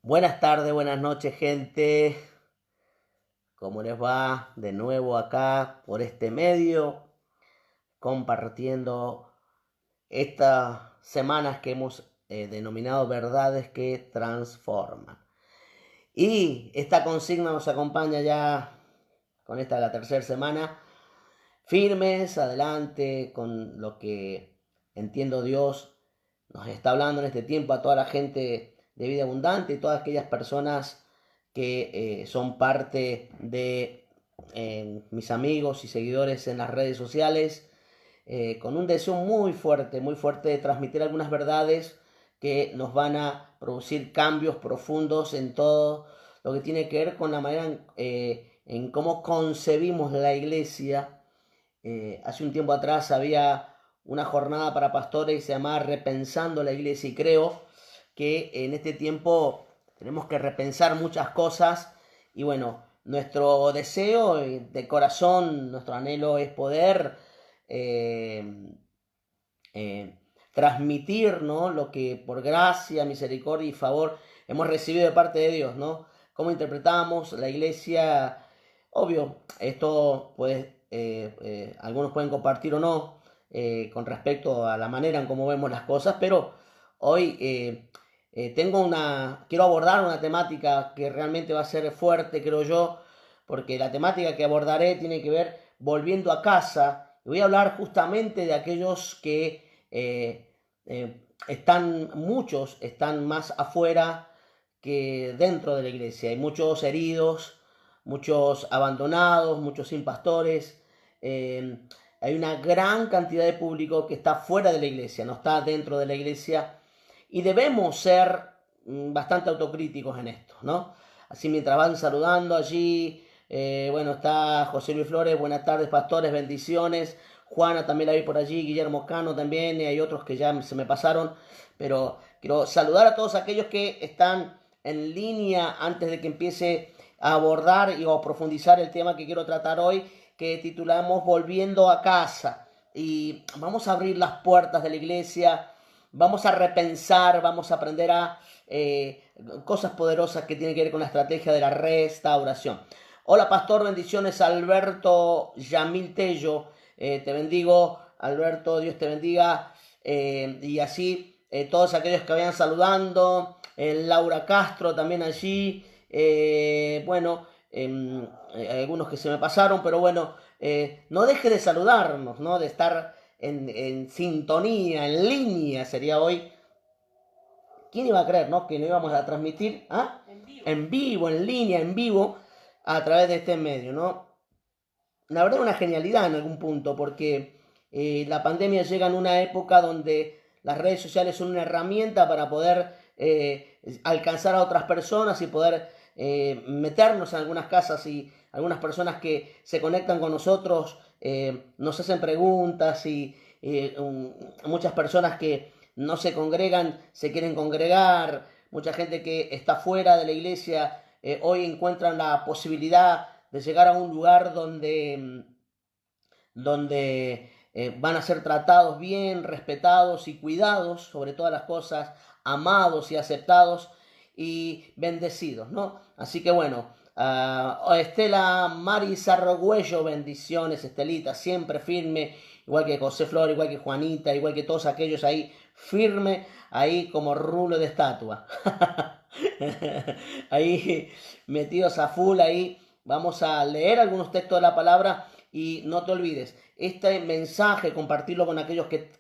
Buenas tardes, buenas noches, gente. ¿Cómo les va? De nuevo acá por este medio, compartiendo estas semanas que hemos denominado verdades que transforman. Y esta consigna nos acompaña ya con esta la tercera semana, firmes, adelante, con lo que entiendo Dios nos está hablando en este tiempo a toda la gente de vida abundante y todas aquellas personas que son parte de mis amigos y seguidores en las redes sociales, con un deseo muy fuerte de transmitir algunas verdades que nos van a producir cambios profundos en todo lo que tiene que ver con la manera en cómo concebimos la iglesia. Hace un tiempo atrás había una jornada para pastores y se llamaba Repensando la Iglesia, y creo que en este tiempo tenemos que repensar muchas cosas. Y bueno, nuestro deseo de corazón, nuestro anhelo es poder eh, transmitir, ¿no?, lo que por gracia, misericordia y favor hemos recibido de parte de Dios, ¿no? Cómo interpretamos la iglesia. Obvio, esto pues algunos pueden compartir o no con respecto a la manera en cómo vemos las cosas, pero hoy quiero abordar una temática que realmente va a ser fuerte, creo yo, porque la temática que abordaré tiene que ver volviendo a casa. Voy a hablar justamente de aquellos que muchos están más afuera que dentro de la iglesia. Hay muchos heridos, muchos abandonados, muchos sin pastores. Hay una gran cantidad de público que está fuera de la iglesia, no está dentro de la iglesia, y debemos ser bastante autocríticos en esto, ¿no? Así mientras van saludando allí, bueno, está José Luis Flores, buenas tardes pastores, bendiciones. Juana también la vi por allí, Guillermo Cano también, y hay otros que ya se me pasaron, pero quiero saludar a todos aquellos que están en línea antes de que empiece a abordar y a profundizar el tema que quiero tratar hoy, que titulamos Volviendo a casa. Y vamos a abrir las puertas de la iglesia, vamos a repensar, vamos a aprender a cosas poderosas que tienen que ver con la estrategia de la restauración. Hola pastor, bendiciones. Alberto Yamil Tello, te bendigo Alberto, Dios te bendiga. Y así todos aquellos que vayan saludando, Laura Castro también allí, bueno, algunos que se me pasaron, pero bueno, no deje de saludarnos, ¿no?, de estar en sintonía, en línea sería hoy. ¿Quién iba a creer, no?, que lo íbamos a transmitir en vivo, en línea, en vivo, a través de este medio, ¿no? La verdad es una genialidad en algún punto, porque la pandemia llega en una época donde las redes sociales son una herramienta para poder alcanzar a otras personas y poder meternos en algunas casas, y algunas personas que se conectan con nosotros nos hacen preguntas, y muchas personas que no se congregan se quieren congregar, mucha gente que está fuera de la iglesia hoy encuentran la posibilidad de llegar a un lugar donde van a ser tratados bien, respetados y cuidados, sobre todas las cosas, amados y aceptados y bendecidos, ¿no? Así que bueno, Estela Maris Argüello, bendiciones, Estelita, siempre firme, igual que José Flor, igual que Juanita, igual que todos aquellos ahí, firme, ahí como rulo de estatua. Ahí metidos a full, ahí vamos a leer algunos textos de la palabra. Y no te olvides, este mensaje, compartirlo con aquellos que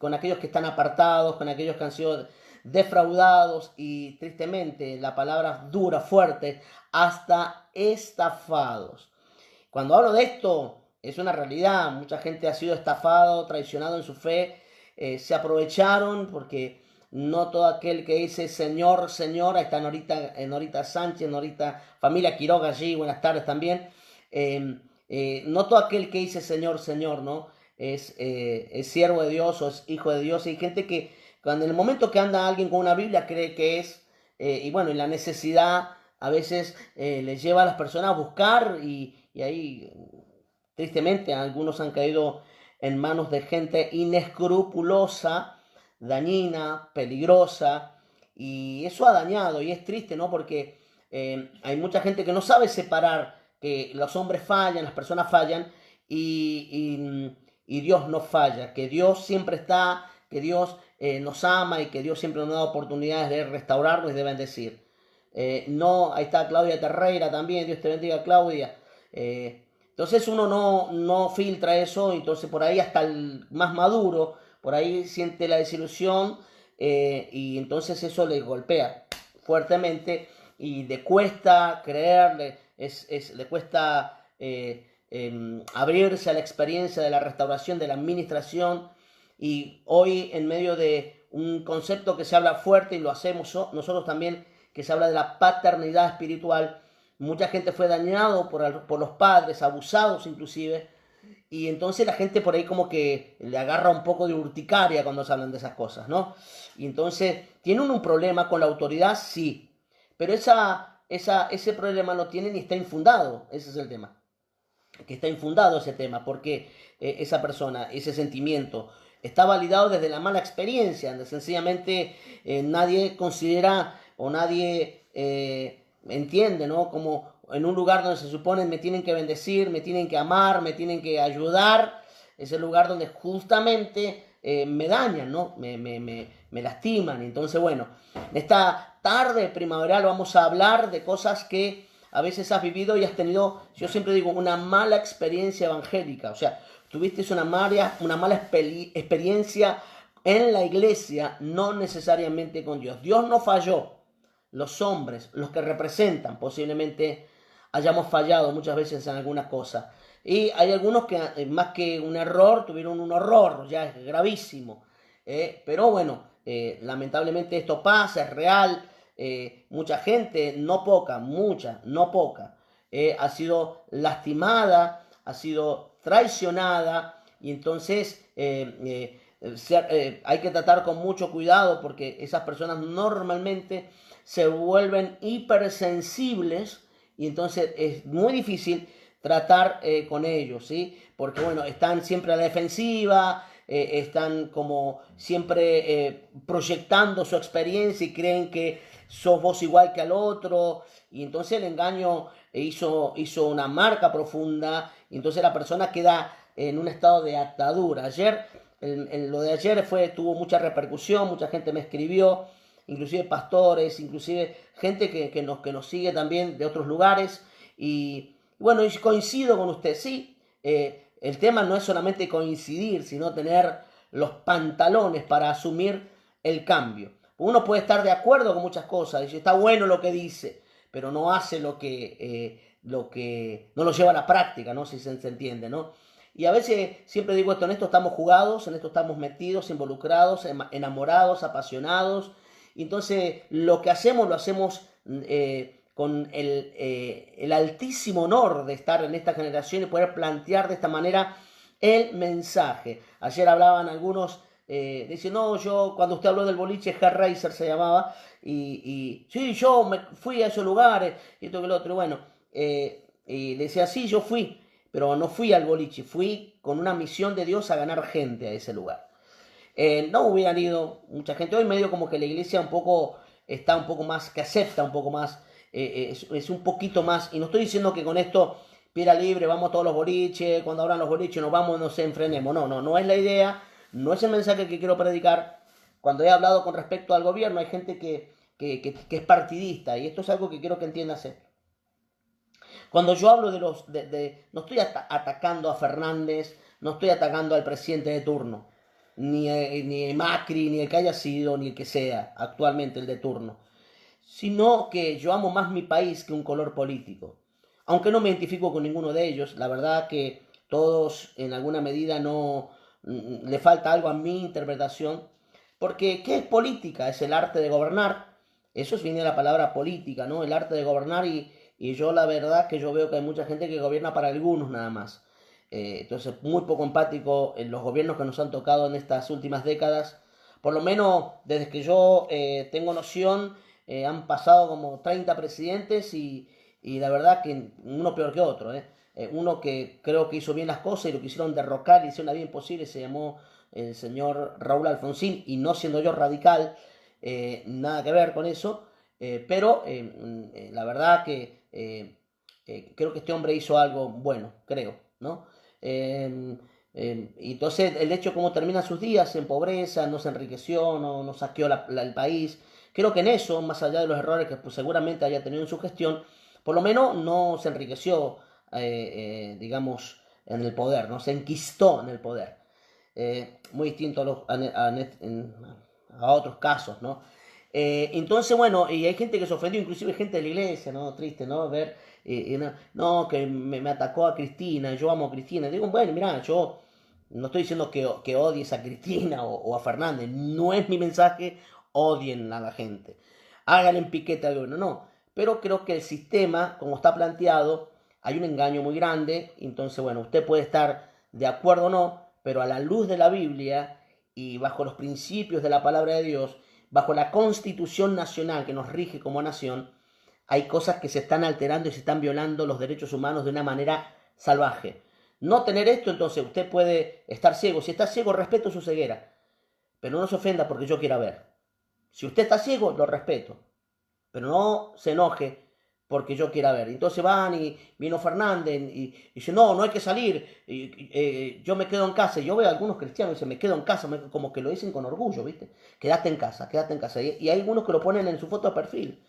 están apartados, con aquellos que han sido defraudados y tristemente, la palabra dura, fuerte, hasta estafados. Cuando hablo de esto, es una realidad. Mucha gente ha sido estafado, traicionado en su fe. Se aprovecharon porque no todo aquel que dice Señor, Señor, ahí está Norita Sánchez, Norita, familia Quiroga allí, buenas tardes también. No todo aquel que dice Señor, Señor, ¿no? Es siervo de Dios o es hijo de Dios. Hay gente que cuando en el momento que anda alguien con una Biblia cree que es, y bueno, y la necesidad a veces les lleva a las personas a buscar, y ahí tristemente algunos han caído en manos de gente inescrupulosa, dañina, peligrosa, Y eso ha dañado y es triste, ¿no? Porque hay mucha gente que no sabe separar que los hombres fallan, las personas fallan y Dios no falla, que Dios siempre está, que Dios nos ama y que Dios siempre nos da oportunidades de restaurarnos y de bendecir. No, ahí está Claudia Terreira también, Dios te bendiga Claudia. Entonces uno no filtra eso, entonces por ahí hasta el más maduro, por ahí siente la desilusión y entonces eso le golpea fuertemente y le cuesta creer, le cuesta abrirse a la experiencia de la restauración, de la administración. Y hoy en medio de un concepto que se habla fuerte y lo hacemos nosotros también, que se habla de la paternidad espiritual, mucha gente fue dañado por los padres, abusados inclusive, y entonces la gente por ahí como que le agarra un poco de urticaria cuando se hablan de esas cosas, ¿no? Y entonces, ¿tienen un problema con la autoridad? Sí, pero ese problema no tiene ni está infundado, ese es el tema, que está infundado ese tema, porque esa persona, ese sentimiento, está validado desde la mala experiencia, donde sencillamente nadie considera o nadie entiende, ¿no? Como en un lugar donde se supone me tienen que bendecir, me tienen que amar, me tienen que ayudar, es el lugar donde justamente me dañan, ¿no? Me lastiman. Entonces, bueno, en esta tarde primaveral vamos a hablar de cosas que a veces has vivido y has tenido, yo siempre digo, una mala experiencia evangélica. O sea, tuviste una mala experiencia en la iglesia, no necesariamente con Dios. Dios no falló. Los hombres, los que representan, posiblemente hayamos fallado muchas veces en alguna cosa. Y hay algunos que más que un error, tuvieron un horror, ya es gravísimo. Pero bueno, lamentablemente esto pasa, es real. Mucha gente, no poca, mucha, no poca, ha sido lastimada, ha sido traicionada y entonces hay que tratar con mucho cuidado porque esas personas normalmente se vuelven hipersensibles y entonces es muy difícil tratar con ellos, ¿sí? Porque bueno, están siempre a la defensiva, están como siempre proyectando su experiencia y creen que sos vos igual que al otro y entonces el engaño hizo una marca profunda y entonces la persona queda en un estado de atadura. Lo de ayer tuvo mucha repercusión, mucha gente me escribió, inclusive pastores, inclusive gente que nos sigue también de otros lugares y bueno, y coincido con usted, sí, el tema no es solamente coincidir, sino tener los pantalones para asumir el cambio. Uno puede estar de acuerdo con muchas cosas, dice, está bueno lo que dice, pero no hace no lo lleva a la práctica, ¿no? Si se entiende, ¿no? Y a veces, siempre digo esto, en esto estamos jugados, en esto estamos metidos, involucrados, enamorados, apasionados, y entonces lo que hacemos, lo hacemos con el altísimo honor de estar en esta generación y poder plantear de esta manera el mensaje. Ayer hablaban algunos, dicen, no, yo cuando usted habló del boliche, Hellraiser se llamaba, y sí, yo me fui a esos lugares, y esto que lo otro, bueno, y decía, sí, yo fui, pero no fui al boliche, fui con una misión de Dios a ganar gente a ese lugar. No hubieran ido mucha gente, hoy medio como que la iglesia está un poco más, que acepta un poco más, es un poquito más, y no estoy diciendo que con esto piedra libre, vamos a todos los boliches, cuando abran los boliches nos vamos, nos enfrenemos, no es la idea, no es el mensaje que quiero predicar. Cuando he hablado con respecto al gobierno hay gente que es partidista y esto es algo que quiero que entiendas. Cuando yo hablo no estoy atacando a Fernández, no estoy atacando al presidente de turno, ni Macri, ni el que haya sido, ni el que sea actualmente el de turno, sino que yo amo más mi país que un color político. Aunque no me identifico con ninguno de ellos, la verdad que todos en alguna medida no le falta algo a mi interpretación, porque ¿qué es política? Es el arte de gobernar, eso viene de la palabra política, ¿no? El arte de gobernar y yo la verdad que yo veo que hay mucha gente que gobierna para algunos nada más. Entonces, muy poco empático en los gobiernos que nos han tocado en estas últimas décadas. Por lo menos desde que yo tengo noción, han pasado como 30 presidentes y la verdad que uno peor que otro. Uno que creo que hizo bien las cosas y lo quisieron derrocar y hicieron la bien posible, se llamó el señor Raúl Alfonsín, y no siendo yo radical, nada que ver con eso, pero la verdad que creo que este hombre hizo algo bueno, creo, ¿no? Eh, y entonces el hecho de cómo termina sus días en pobreza, no se enriqueció, no saqueó el país, creo que en eso, más allá de los errores que pues, seguramente haya tenido en su gestión, por lo menos no se enriqueció, digamos, en el poder, no se enquistó en el poder. Muy distinto a otros casos, ¿no? Entonces, bueno, y hay gente que se ofendió, inclusive gente de la iglesia, ¿no? Triste, ¿no? Ver, no, que me atacó a Cristina, yo amo a Cristina. Digo, bueno, mira, yo no estoy diciendo que odies a Cristina o a Fernández, no es mi mensaje, odien a la gente. Háganle en piquete al gobierno, no. Pero creo que el sistema, como está planteado, hay un engaño muy grande. Entonces, bueno, usted puede estar de acuerdo o no, pero a la luz de la Biblia y bajo los principios de la palabra de Dios, bajo la constitución nacional que nos rige como nación, hay cosas que se están alterando y se están violando los derechos humanos de una manera salvaje. No tener esto, entonces usted puede estar ciego. Si está ciego, respeto su ceguera, pero no se ofenda porque yo quiera ver. Si usted está ciego, lo respeto, pero no se enoje porque yo quiera ver. Entonces van y vino Fernández y dice, no, no hay que salir, yo me quedo en casa. Y yo veo a algunos cristianos y dicen, me quedo en casa, como que lo dicen con orgullo, ¿viste? Quédate en casa, quédate en casa. Y hay algunos que lo ponen en su foto de perfil,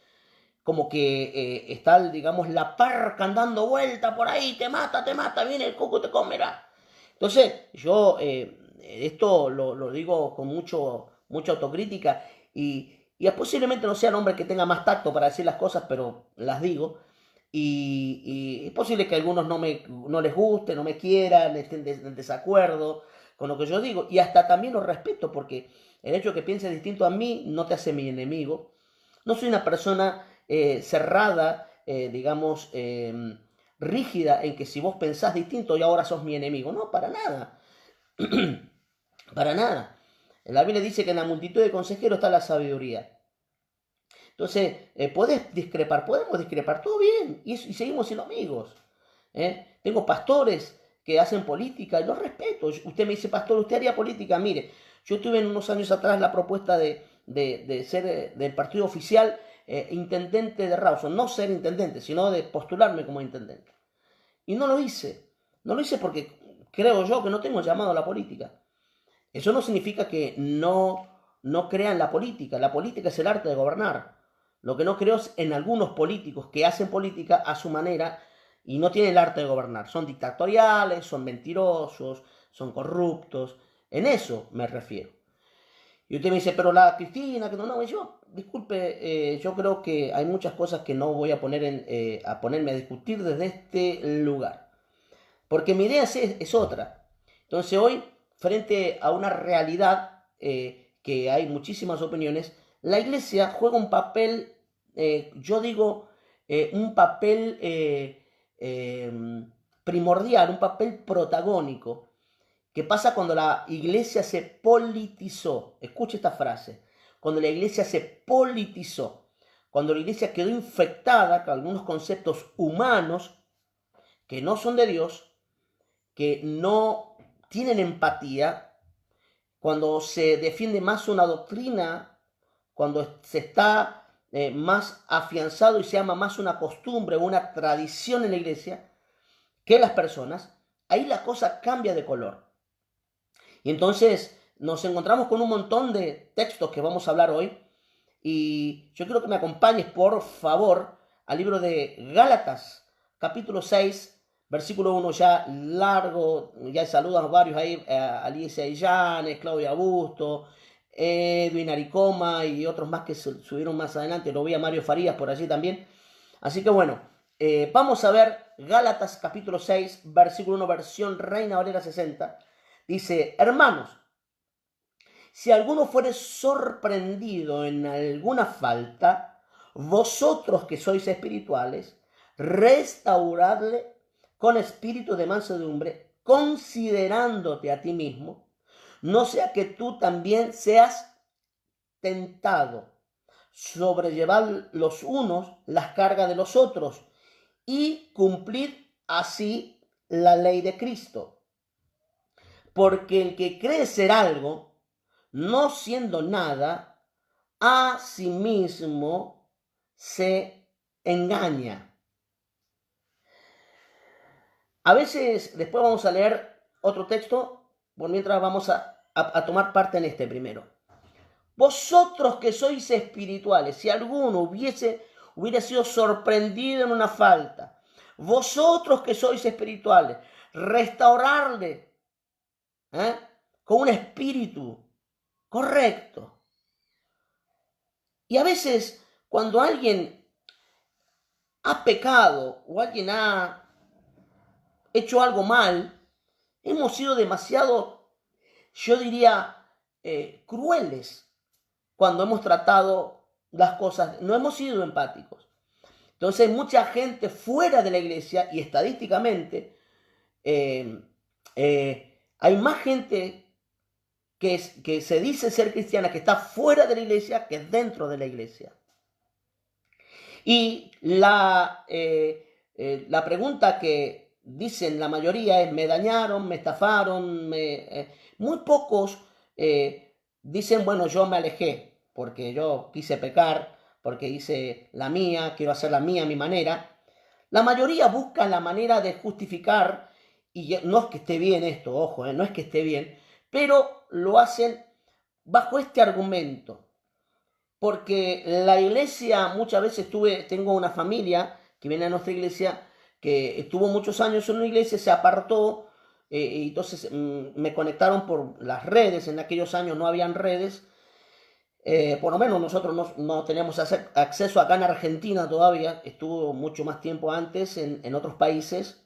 como que está, digamos, la parca andando vuelta por ahí, te mata, viene el cuco, te comerá. Entonces, yo esto lo digo con mucha autocrítica y posiblemente no sea un hombre que tenga más tacto para decir las cosas, pero las digo. Y es posible que a algunos no les guste, no me quieran, estén en desacuerdo con lo que yo digo. Y hasta también lo respeto, porque el hecho de que pienses distinto a mí no te hace mi enemigo. No soy una persona cerrada, digamos, rígida en que si vos pensás distinto y ahora sos mi enemigo. No, para nada. Para nada. La Biblia dice que en la multitud de consejeros está la sabiduría. Entonces, podemos discrepar, todo bien, y seguimos siendo amigos. Tengo pastores que hacen política y los respeto. Usted me dice, pastor, ¿usted haría política? Mire, yo tuve en unos años atrás la propuesta de ser del partido oficial intendente de Rawson, no ser intendente, sino de postularme como intendente. Y no lo hice. No lo hice porque creo yo que no tengo llamado a la política. Eso no significa que no crea en la política. La política es el arte de gobernar. Lo que no creo es en algunos políticos que hacen política a su manera y no tienen el arte de gobernar. Son dictatoriales, son mentirosos, son corruptos. En eso me refiero. Y usted me dice, pero la Cristina, que no, yo, disculpe, yo creo que hay muchas cosas que no voy a a ponerme a discutir desde este lugar. Porque mi idea es otra. Entonces hoy, frente a una realidad que hay muchísimas opiniones, la iglesia juega un papel, yo digo, un papel primordial, un papel protagónico. ¿Qué pasa cuando la iglesia se politizó? Escuche esta frase. Cuando la iglesia se politizó, cuando la iglesia quedó infectada con algunos conceptos humanos que no son de Dios, que no tienen empatía, cuando se defiende más una doctrina, cuando se está más afianzado y se ama más una costumbre o una tradición en la iglesia que las personas, ahí la cosa cambia de color. Y entonces nos encontramos con un montón de textos que vamos a hablar hoy. Y yo quiero que me acompañes, por favor, al libro de Gálatas, capítulo 6, versículo 1, ya largo, ya saludan varios ahí, Alicia Illanes, Claudia Busto, Edwin Aricoma y otros más que subieron más adelante. Lo vi a Mario Farías por allí también. Así que bueno, vamos a ver Gálatas capítulo 6, versículo 1, versión Reina Valera 60. Dice, hermanos, si alguno fuere sorprendido en alguna falta, vosotros que sois espirituales, restauradle con espíritu de mansedumbre, considerándote a ti mismo, no sea que tú también seas tentado. Sobrellevad los unos las cargas de los otros y cumplid así la ley de Cristo. Porque el que cree ser algo, no siendo nada, a sí mismo se engaña. A veces, después vamos a leer otro texto, por mientras vamos a tomar parte en este primero. Vosotros que sois espirituales, si alguno hubiera sido sorprendido en una falta, vosotros que sois espirituales, restaurarle con un espíritu correcto. Y a veces, cuando alguien ha pecado o alguien ha hecho algo mal, hemos sido demasiado, yo diría, crueles cuando hemos tratado las cosas, no hemos sido empáticos. Entonces mucha gente fuera de la iglesia, y estadísticamente hay más gente que se dice ser cristiana, que está fuera de la iglesia, que dentro de la iglesia. Y la pregunta que dicen la mayoría es: me dañaron, me estafaron, muy pocos dicen, bueno, yo me alejé porque yo quise pecar, porque hice la mía, quiero hacer la mía a mi manera. La mayoría busca la manera de justificar, y no es que esté bien esto, ojo, no es que esté bien, pero lo hacen bajo este argumento. Porque la iglesia, muchas veces tengo una familia que viene a nuestra iglesia, que estuvo muchos años en una iglesia, se apartó, y entonces me conectaron por las redes. En aquellos años no habían redes, por lo menos nosotros no teníamos acceso acá en Argentina todavía, estuvo mucho más tiempo antes en otros países.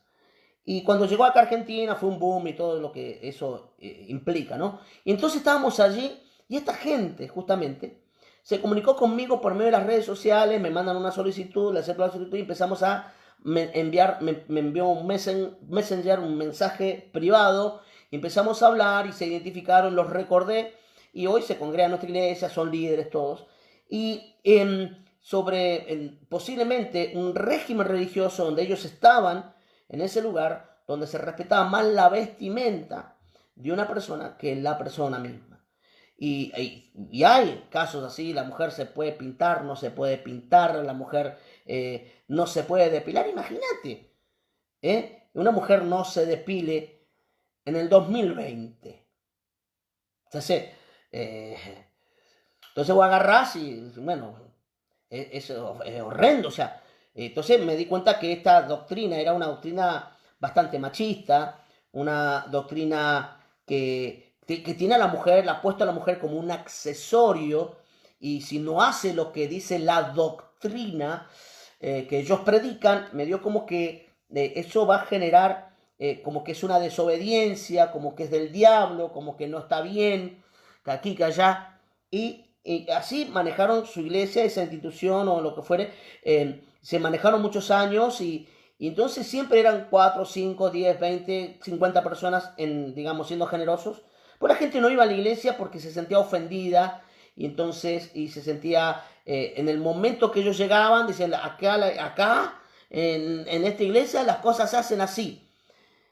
Y cuando llegó acá a Argentina fue un boom y todo lo que eso implica, ¿no? Y entonces estábamos allí, y esta gente justamente se comunicó conmigo por medio de las redes sociales, me mandan una solicitud, le acepto la solicitud y empezamos a me envió un messenger, un mensaje privado, y empezamos a hablar y se identificaron, los recordé, y hoy se congregan en nuestra iglesia, son líderes todos. Y sobre posiblemente un régimen religioso donde ellos estaban en ese lugar, donde se respetaba más la vestimenta de una persona que la persona misma. Y hay casos así: la mujer se puede pintar, no se puede pintar, la mujer no se puede depilar. Imagínate, una mujer no se depile en el 2020. Entonces, entonces vos agarrás y, bueno, es horrendo. O sea, entonces me di cuenta que esta doctrina era una doctrina bastante machista, una doctrina que tiene a la mujer, la ha puesto a la mujer como un accesorio, y si no hace lo que dice la doctrina que ellos predican, me dio como que eso va a generar como que es una desobediencia, como que es del diablo, como que no está bien, que aquí, que allá. Y así manejaron su iglesia, esa institución o lo que fuere. Se manejaron muchos años, y entonces siempre eran 4, 5, 10, 20, 50 personas, digamos, siendo generosos. Pues la gente no iba a la iglesia porque se sentía ofendida, y entonces se sentía, en el momento que ellos llegaban, dicen: acá en esta iglesia las cosas se hacen así.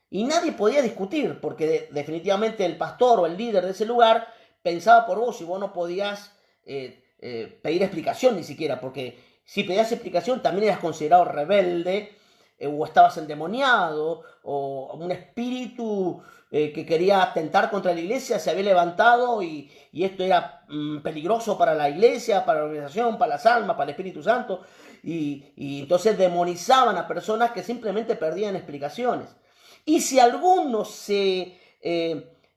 Y nadie podía discutir, porque definitivamente el pastor o el líder de ese lugar pensaba por vos, y vos no podías pedir explicación ni siquiera, porque si pedías explicación también eras considerado rebelde, o estabas endemoniado, o un espíritu que quería atentar contra la iglesia se había levantado, y esto era peligroso para la iglesia, para la organización, para las almas, para el Espíritu Santo, y entonces demonizaban a personas que simplemente perdían explicaciones. Y si alguno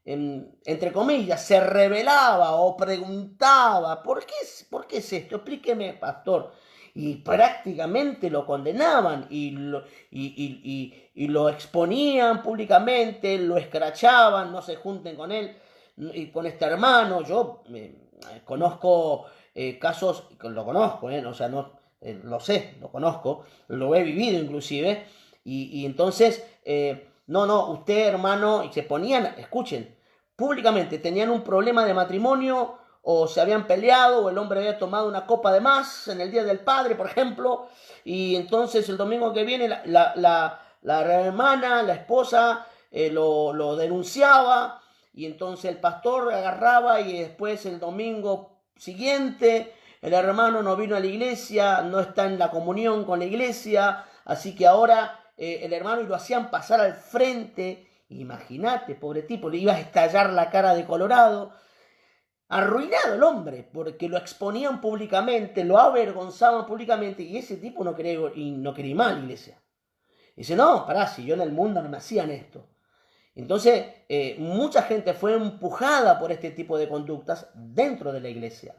entre comillas, se rebelaba o preguntaba: ¿por qué es esto? Explíqueme, pastor. Y prácticamente lo condenaban, y lo exponían públicamente, lo escrachaban: no se junten con él y con este hermano. Yo conozco casos, lo conozco, o sea, no, lo sé, lo conozco, lo he vivido inclusive, y entonces, no, usted, hermano, y se ponían, escuchen, públicamente tenían un problema de matrimonio, o se habían peleado, o el hombre había tomado una copa de más en el Día del Padre, por ejemplo, y entonces el domingo que viene la hermana, la esposa, lo denunciaba, y entonces el pastor agarraba, y después el domingo siguiente el hermano no vino a la iglesia, no está en la comunión con la iglesia, así que ahora el hermano y lo hacían pasar al frente. Imagínate, pobre tipo, le iba a estallar la cara de colorado. Arruinado el hombre, porque lo exponían públicamente, lo avergonzaban públicamente, y ese tipo no quería ir mal a la iglesia. Dice, no, pará, si yo en el mundo no me hacían esto. Entonces, mucha gente fue empujada por este tipo de conductas dentro de la iglesia.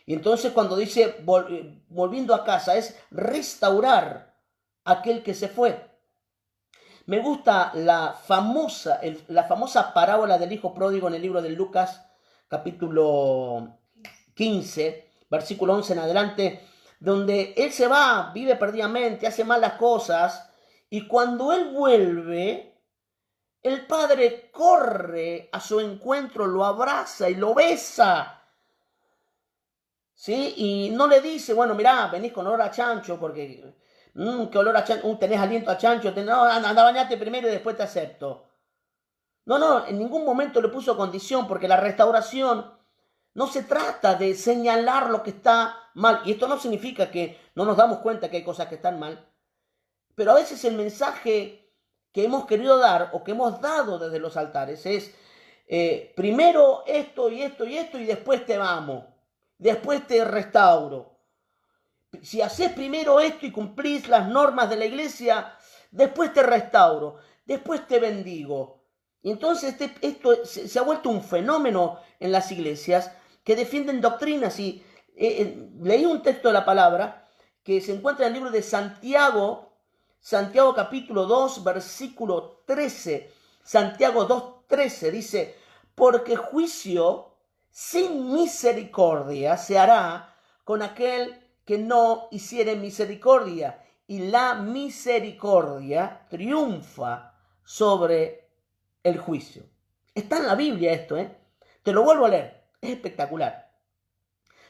Y entonces cuando dice volviendo a casa, es restaurar a aquel que se fue. Me gusta la famosa parábola del hijo pródigo en el libro de Lucas, capítulo 15, versículo 11 en adelante, donde él se va, vive perdidamente, hace malas cosas, y cuando él vuelve, el padre corre a su encuentro, lo abraza y lo besa. ¿Sí? Y no le dice, bueno, mirá, venís con olor a chancho, porque qué olor a chancho, tenés aliento a chancho, no, anda, bañate primero y después te acepto. No, en ningún momento le puso condición, porque la restauración no se trata de señalar lo que está mal. Y esto no significa que no nos damos cuenta que hay cosas que están mal, pero a veces el mensaje que hemos querido dar o que hemos dado desde los altares es primero esto y esto y esto y después te amo, después te restauro. Si haces primero esto y cumplís las normas de la iglesia, después te restauro, después te bendigo. Y entonces esto se ha vuelto un fenómeno en las iglesias que defienden doctrinas. Y leí un texto de la palabra que se encuentra en el libro de Santiago capítulo 2, versículo 13. Santiago 2:13 dice, porque juicio sin misericordia se hará con aquel que no hiciere misericordia, y la misericordia triunfa sobre el juicio. Está en la Biblia esto, Te lo vuelvo a leer, es espectacular.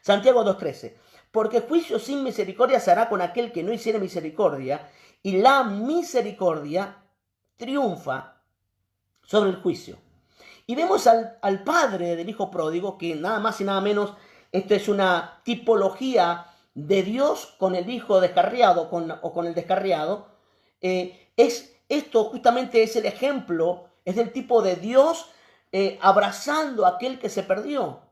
Santiago 2:13, porque juicio sin misericordia se hará con aquel que no hiciere misericordia, y la misericordia triunfa sobre el juicio. Y vemos al padre del hijo pródigo, que nada más y nada menos, esto es una tipología de Dios con el hijo descarriado o con el descarriado. Esto justamente es el ejemplo, es del tipo de Dios abrazando a aquel que se perdió.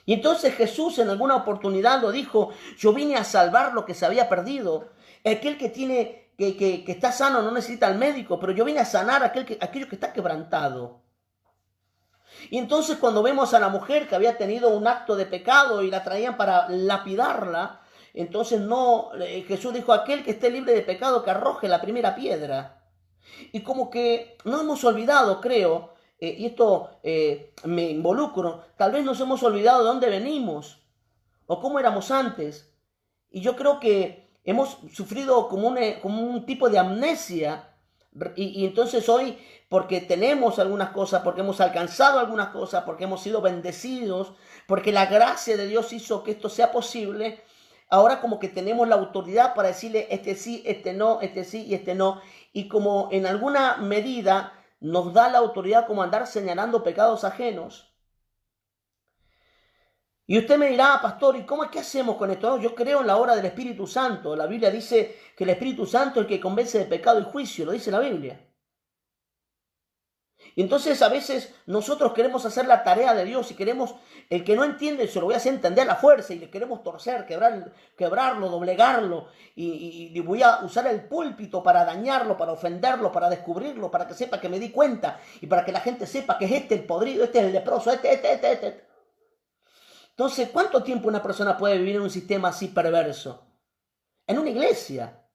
Y entonces Jesús en alguna oportunidad lo dijo, yo vine a salvar lo que se había perdido. Aquel que está sano no necesita al médico, pero yo vine a sanar aquello que está quebrantado. Y entonces cuando vemos a la mujer que había tenido un acto de pecado y la traían para lapidarla, entonces Jesús dijo, aquel que esté libre de pecado que arroje la primera piedra. Y como que no hemos olvidado, creo, y esto me involucro, tal vez nos hemos olvidado de dónde venimos o cómo éramos antes. Y yo creo que hemos sufrido como un tipo de amnesia. Y entonces hoy, porque tenemos algunas cosas, porque hemos alcanzado algunas cosas, porque hemos sido bendecidos, porque la gracia de Dios hizo que esto sea posible, ahora como que tenemos la autoridad para decirle este sí, este no, este sí y este no. Y como en alguna medida nos da la autoridad como andar señalando pecados ajenos. Y usted me dirá, pastor, ¿y qué hacemos con esto? No, yo creo en la obra del Espíritu Santo. La Biblia dice que el Espíritu Santo es el que convence de pecado y juicio, lo dice la Biblia. Y entonces a veces nosotros queremos hacer la tarea de Dios y queremos, el que no entiende, se lo voy a hacer entender a la fuerza y le queremos torcer, quebrarlo, doblegarlo y voy a usar el púlpito para dañarlo, para ofenderlo, para descubrirlo, para que sepa que me di cuenta y para que la gente sepa que es este el podrido, este es el leproso, este. Entonces, ¿cuánto tiempo una persona puede vivir en un sistema así perverso? En una iglesia,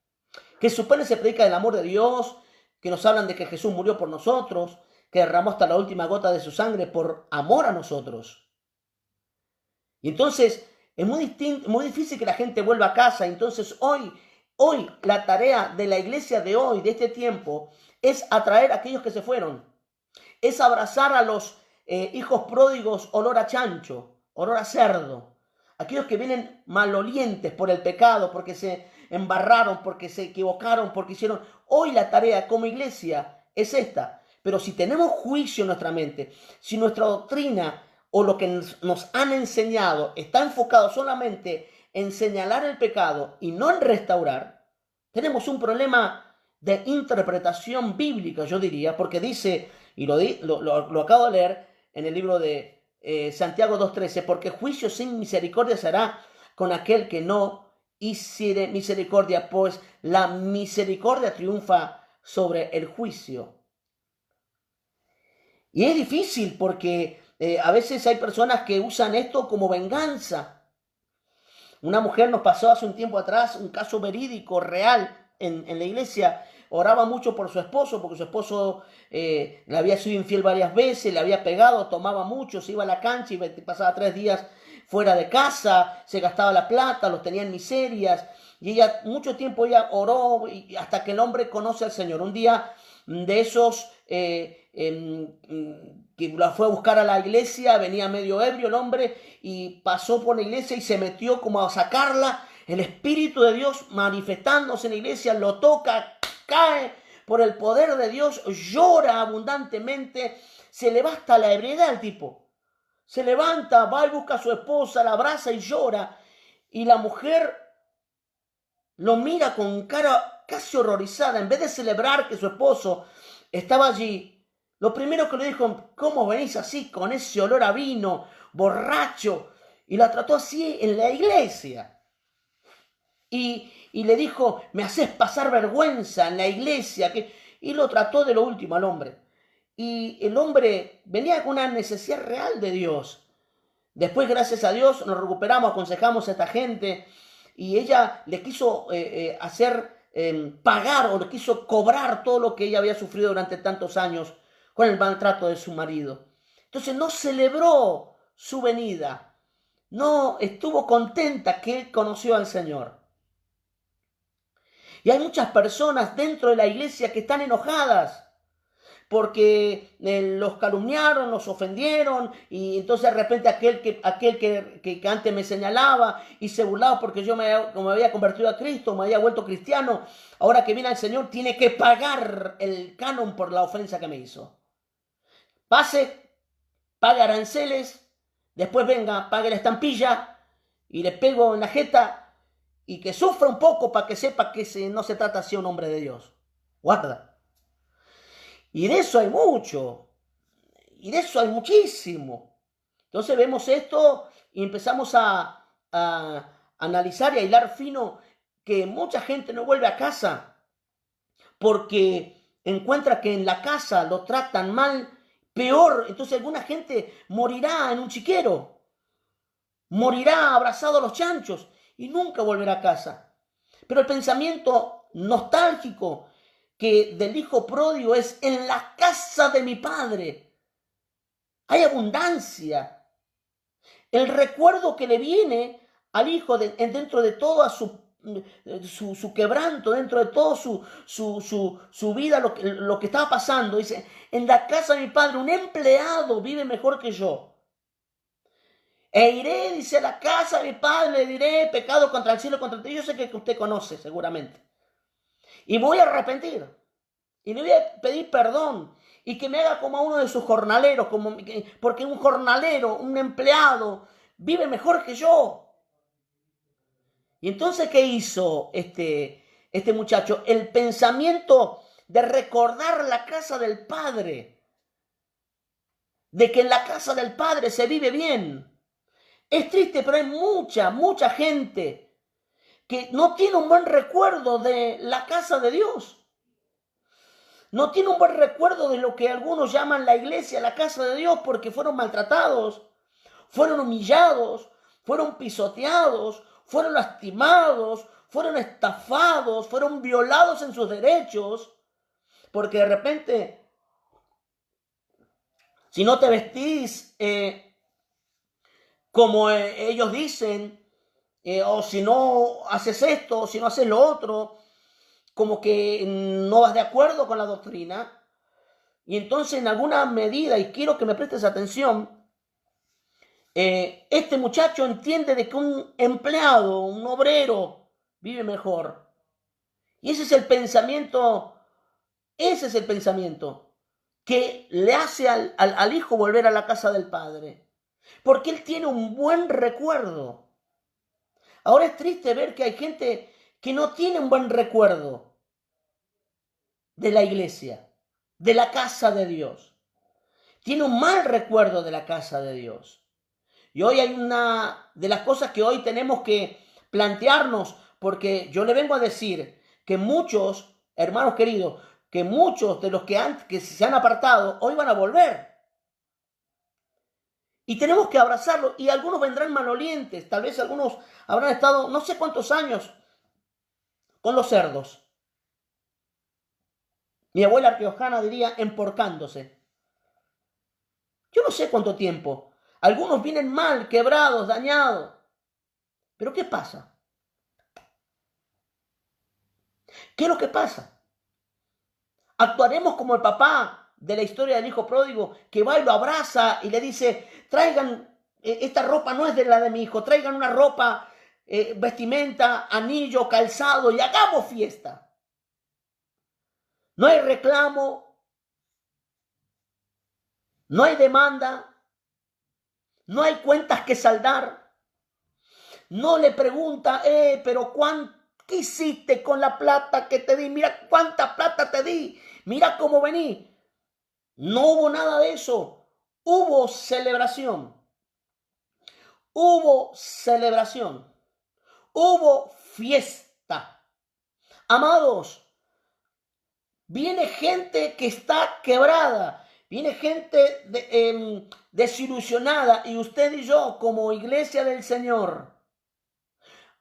que supone se predica del amor de Dios, que nos hablan de que Jesús murió por nosotros, que derramó hasta la última gota de su sangre por amor a nosotros. Y entonces, es muy difícil que la gente vuelva a casa. Entonces, hoy, la tarea de la iglesia de hoy, de este tiempo, es atraer a aquellos que se fueron. Es abrazar a los hijos pródigos olor a chancho, olor a cerdo. Aquellos que vienen malolientes por el pecado, porque se embarraron, porque se equivocaron, porque hicieron. Hoy la tarea como iglesia es esta. Pero si tenemos juicio en nuestra mente, si nuestra doctrina o lo que nos han enseñado está enfocado solamente en señalar el pecado y no en restaurar, tenemos un problema de interpretación bíblica, yo diría, porque dice, y lo acabo de leer en el libro de Santiago 2:13, porque juicio sin misericordia será con aquel que no hiciere misericordia, pues la misericordia triunfa sobre el juicio. Y es difícil porque a veces hay personas que usan esto como venganza. Una mujer nos pasó hace un tiempo atrás un caso verídico, real, en la iglesia. Oraba mucho por su esposo, porque su esposo le había sido infiel varias veces, le había pegado, tomaba mucho, se iba a la cancha y pasaba 3 días fuera de casa, se gastaba la plata, los tenía en miserias. Y ella, mucho tiempo ella oró hasta que el hombre conoce al Señor. Un día de esos que la fue a buscar a la iglesia, venía medio ebrio el hombre y pasó por la iglesia y se metió como a sacarla. El Espíritu de Dios manifestándose en la iglesia, lo toca, cae por el poder de Dios, llora abundantemente, se le va hasta la ebriedad el tipo. Se levanta, va y busca a su esposa, la abraza y llora. Y la mujer lo mira con cara casi horrorizada. En vez de celebrar que su esposo estaba allí, lo primero que le dijo: ¿cómo venís así con ese olor a vino, borracho? Y la trató así en la iglesia. Y le dijo: me haces pasar vergüenza en la iglesia. Y lo trató de lo último al hombre. Y el hombre venía con una necesidad real de Dios. Después, gracias a Dios, nos recuperamos, aconsejamos a esta gente y ella le quiso hacer pagar o le quiso cobrar todo lo que ella había sufrido durante tantos años con el maltrato de su marido. Entonces no celebró su venida, no estuvo contenta que conoció al Señor. Y hay muchas personas dentro de la iglesia que están enojadas porque los calumniaron, los ofendieron, y entonces de repente aquel que antes me señalaba y se burlaba porque yo me había convertido a Cristo, me había vuelto cristiano, ahora que viene el Señor tiene que pagar el canon por la ofensa que me hizo. Pase, pague aranceles, después venga, pague la estampilla y le pego en la jeta y que sufra un poco para que sepa que no se trata así un hombre de Dios. Guarda. Y de eso hay mucho, y de eso hay muchísimo. Entonces vemos esto y empezamos a analizar y a hilar fino que mucha gente no vuelve a casa porque encuentra que en la casa lo tratan mal, peor. Entonces alguna gente morirá en un chiquero, morirá abrazado a los chanchos y nunca volverá a casa. Pero el pensamiento nostálgico que del hijo pródigo es: en la casa de mi padre hay abundancia. El recuerdo que le viene al hijo dentro de toda su quebranto, dentro de todo su vida, lo que estaba pasando, dice: en la casa de mi padre un empleado vive mejor que yo. E iré, dice, a la casa de mi padre, le diré: pecado contra el cielo y contra ti. Yo sé que usted conoce seguramente. Y voy a arrepentir. Y le voy a pedir perdón y que me haga como a uno de sus jornaleros, porque un jornalero, un empleado, vive mejor que yo. Y entonces, ¿qué hizo este muchacho? El pensamiento de recordar la casa del Padre, de que en la casa del Padre se vive bien. Es triste, pero hay mucha gente que no tiene un buen recuerdo de la casa de Dios. No tiene un buen recuerdo de lo que algunos llaman la iglesia, la casa de Dios, porque fueron maltratados, fueron humillados, fueron pisoteados, fueron lastimados, fueron estafados, fueron violados en sus derechos, porque de repente, si no te vestís como ellos dicen, o si no haces esto, o si no haces lo otro, como que no vas de acuerdo con la doctrina, y entonces en alguna medida, y quiero que me prestes atención, este muchacho entiende de que un empleado, un obrero, vive mejor. Y ese es el pensamiento que le hace al hijo volver a la casa del padre. porque Él tiene un buen recuerdo. Ahora es triste ver que hay gente que no tiene un buen recuerdo de la iglesia, de la casa de Dios. Tiene un mal recuerdo de la casa de Dios. Y hoy hay una de las cosas que hoy tenemos que plantearnos, porque yo le vengo a decir que muchos, hermanos queridos, que muchos de los que se han apartado, hoy van a volver. Y tenemos que abrazarlo. Y algunos vendrán malolientes. Tal vez algunos habrán estado no sé cuántos años con los cerdos. Mi abuela riojana diría emporcándose. Yo no sé cuánto tiempo. Algunos vienen mal, quebrados, dañados. Pero ¿qué pasa? ¿Qué es lo que pasa? Actuaremos como el papá de la historia del hijo pródigo, que va y lo abraza y le dice, traigan, esta ropa no es de la de mi hijo, traigan una ropa, vestimenta, anillo, calzado y hagamos fiesta. No hay reclamo, no hay demanda, no hay cuentas que saldar. No le pregunta, pero ¿qué hiciste con la plata que te di? Mira cuánta plata te di, mira cómo vení. No hubo nada de eso. Hubo celebración. Hubo celebración. Hubo fiesta. Amados, viene gente que está quebrada. Viene gente desilusionada. Y usted y yo, como iglesia del Señor,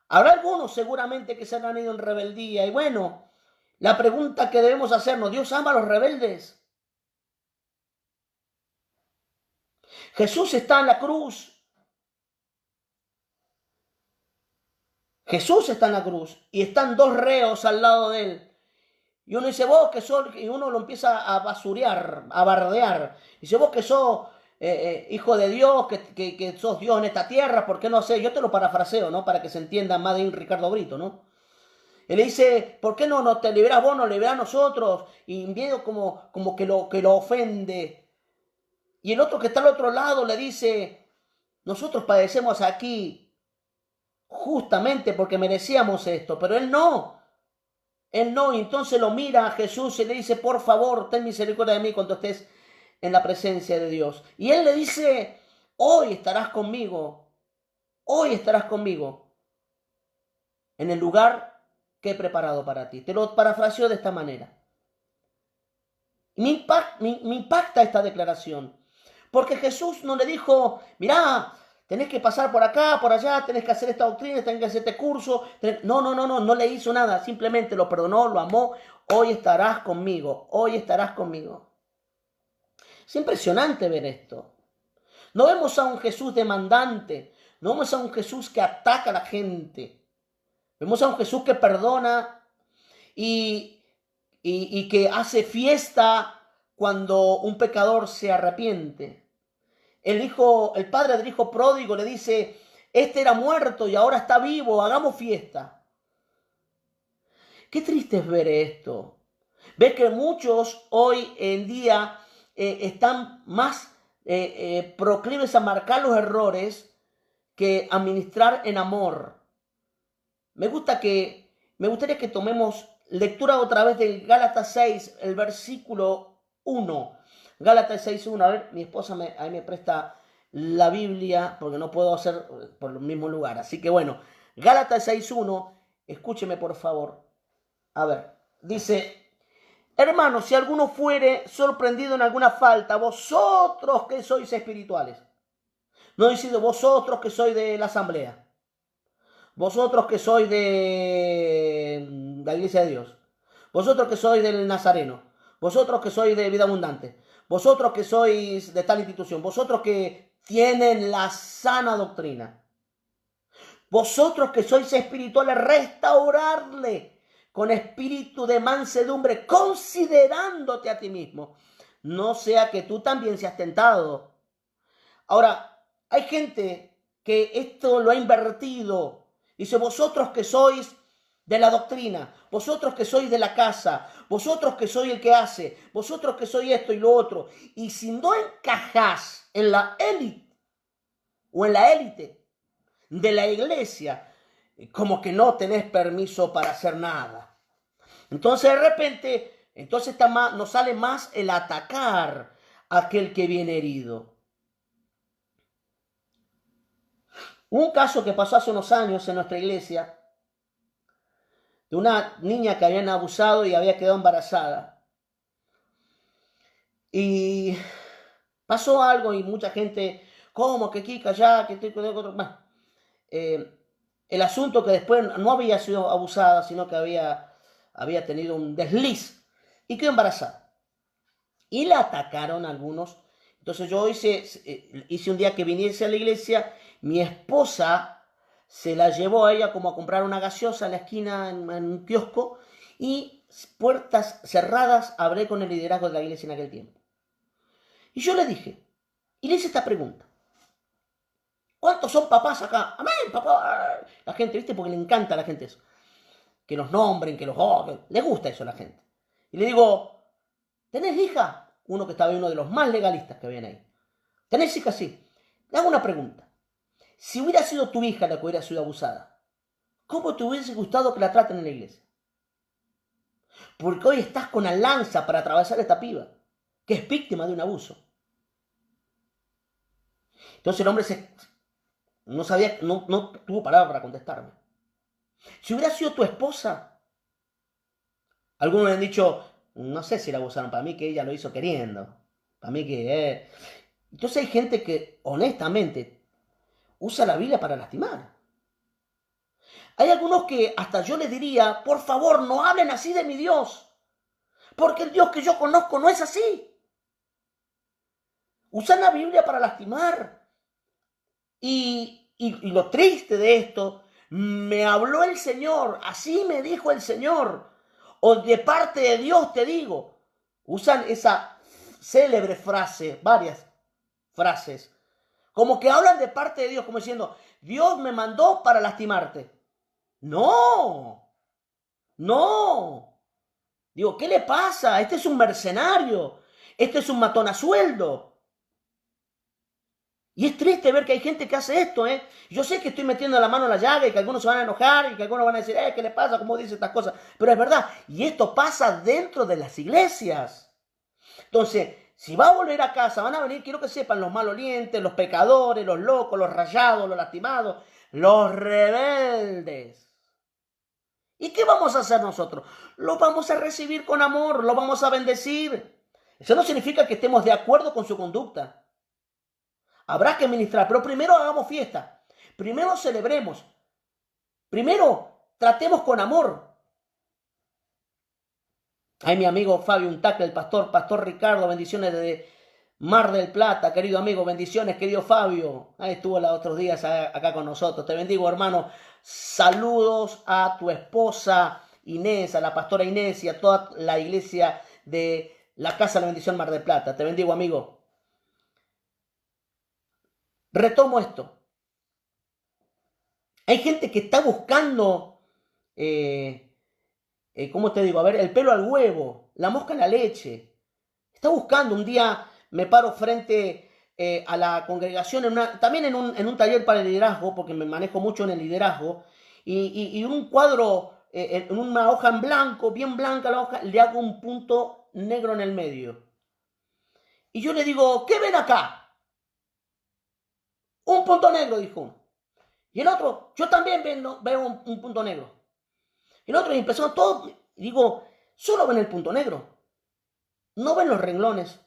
habrá algunos seguramente que se han ido en rebeldía. Y bueno, la pregunta que debemos hacernos, ¿Dios ama a los rebeldes? Jesús está en la cruz. Jesús está en la cruz y están dos reos al lado de él. Y uno dice, vos que sos, y uno lo empieza a basurear, a bardear. Dice, vos que sos hijo de Dios, que sos Dios en esta tierra, ¿por qué no sé? Yo te lo parafraseo, ¿no? Para que se entienda más de un Ricardo Brito, ¿no? Él le dice, ¿por qué no te liberás vos, no liberás nosotros? Y miedo como que lo ofende. Y el otro que está al otro lado le dice, nosotros padecemos aquí justamente porque merecíamos esto, pero él no. Él no, y entonces lo mira a Jesús y le dice, por favor, ten misericordia de mí cuando estés en la presencia de Dios. Y él le dice, hoy estarás conmigo en el lugar que he preparado para ti. Te lo parafraseo de esta manera. Me impacta esta declaración, porque Jesús no le dijo, mirá, tenés que pasar por acá, por allá, tenés que hacer esta doctrina, tenés que hacer este curso. No le hizo nada, simplemente lo perdonó, lo amó. Hoy estarás conmigo, hoy estarás conmigo. Es impresionante ver esto. No vemos a un Jesús demandante, no vemos a un Jesús que ataca a la gente. Vemos a un Jesús que perdona y que hace fiesta cuando un pecador se arrepiente. El padre del hijo pródigo le dice, este era muerto y ahora está vivo, hagamos fiesta. Qué triste es ver esto. Ver que muchos hoy en día están más proclives a marcar los errores que a ministrar en amor. Me gustaría que tomemos lectura otra vez del Gálatas 6, el versículo 1. Gálatas 6:1. A ver, mi esposa ahí me presta la Biblia porque no puedo hacer por el mismo lugar. Así que bueno, Gálatas 6:1, escúcheme por favor. A ver, dice, hermanos, si alguno fuere sorprendido en alguna falta, vosotros que sois espirituales, no dice vosotros que sois de la asamblea, vosotros que sois de la iglesia de Dios, vosotros que sois del Nazareno, vosotros que sois de vida abundante, vosotros que sois de tal institución, vosotros que tienen la sana doctrina, vosotros que sois espirituales, restaurarle con espíritu de mansedumbre, considerándote a ti mismo, no sea que tú también seas tentado. Ahora, hay gente que esto lo ha invertido. Dice, vosotros que sois de la doctrina, vosotros que sois de la casa, vosotros que sois el que hace, vosotros que sois esto y lo otro. Y si no encajás en la élite o en la élite de la iglesia, como que no tenés permiso para hacer nada. Entonces de repente, nos sale más el atacar a aquel que viene herido. Un caso que pasó hace unos años en nuestra iglesia, de una niña que habían abusado y había quedado embarazada. Y pasó algo y mucha gente, ¿cómo? Que Kika ya, que estoy con otro. Bueno, el asunto que después no había sido abusada, sino que había tenido un desliz y quedó embarazada. Y la atacaron algunos. Entonces yo hice un día que viniese a la iglesia, mi esposa se la llevó a ella como a comprar una gaseosa en la esquina, en un kiosco, y puertas cerradas hablé con el liderazgo de la iglesia en aquel tiempo. Y yo le dije, y le hice esta pregunta: ¿cuántos son papás acá? Amén, papá. La gente, ¿viste? Porque le encanta a la gente eso. Que los nombren, que los... le gusta eso a la gente. Y le digo, ¿tenés hija? Uno que estaba ahí, uno de los más legalistas que habían ahí. ¿Tenés hija? Sí. Le hago una pregunta. Si hubiera sido tu hija la que hubiera sido abusada, ¿cómo te hubiese gustado que la traten en la iglesia? Porque hoy estás con la lanza para atravesar esta piba, que es víctima de un abuso. Entonces el hombre no sabía, no tuvo palabra para contestarme. Si hubiera sido tu esposa, algunos le han dicho, no sé si la abusaron, para mí que ella lo hizo queriendo. Para mí que... Entonces hay gente que honestamente usa la Biblia para lastimar. Hay algunos que hasta yo les diría, por favor, no hablen así de mi Dios, porque el Dios que yo conozco no es así. Usan la Biblia para lastimar. Y lo triste de esto, me habló el Señor, así me dijo el Señor, o de parte de Dios te digo. Usan esa célebre frase, varias frases, como que hablan de parte de Dios, como diciendo, Dios me mandó para lastimarte. No, no. Digo, ¿qué le pasa? Este es un mercenario, este es un matón a sueldo. Y es triste ver que hay gente que hace esto, ¿eh? Yo sé que estoy metiendo la mano en la llaga y que algunos se van a enojar y que algunos van a decir, ¿qué le pasa? ¿Cómo dice estas cosas? Pero es verdad. Y esto pasa dentro de las iglesias. Entonces, si va a volver a casa, van a venir, quiero que sepan, los malolientes, los pecadores, los locos, los rayados, los lastimados, los rebeldes. ¿Y qué vamos a hacer nosotros? Lo vamos a recibir con amor, lo vamos a bendecir. Eso no significa que estemos de acuerdo con su conducta. Habrá que ministrar, pero primero hagamos fiesta. Primero celebremos. Primero tratemos con amor. Ay, mi amigo Fabio Untacle, el pastor Ricardo, bendiciones desde Mar del Plata, querido amigo, bendiciones, querido Fabio. Ahí estuvo los otros días acá con nosotros. Te bendigo, hermano. Saludos a tu esposa Inés, a la pastora Inés y a toda la iglesia de la Casa de la Bendición Mar del Plata. Te bendigo, amigo. Retomo esto. Hay gente que está buscando, ¿cómo te digo? A ver, el pelo al huevo, la mosca en la leche. Está buscando, un día me paro frente a la congregación, también en un taller para el liderazgo, porque me manejo mucho en el liderazgo, y un cuadro, en una hoja en blanco, bien blanca la hoja, le hago un punto negro en el medio. Y yo le digo, ¿qué ven acá? Un punto negro, dijo uno. Y el otro, yo también veo un punto negro. Y el otro, y empezó todo, y digo, solo ven el punto negro. No ven los renglones.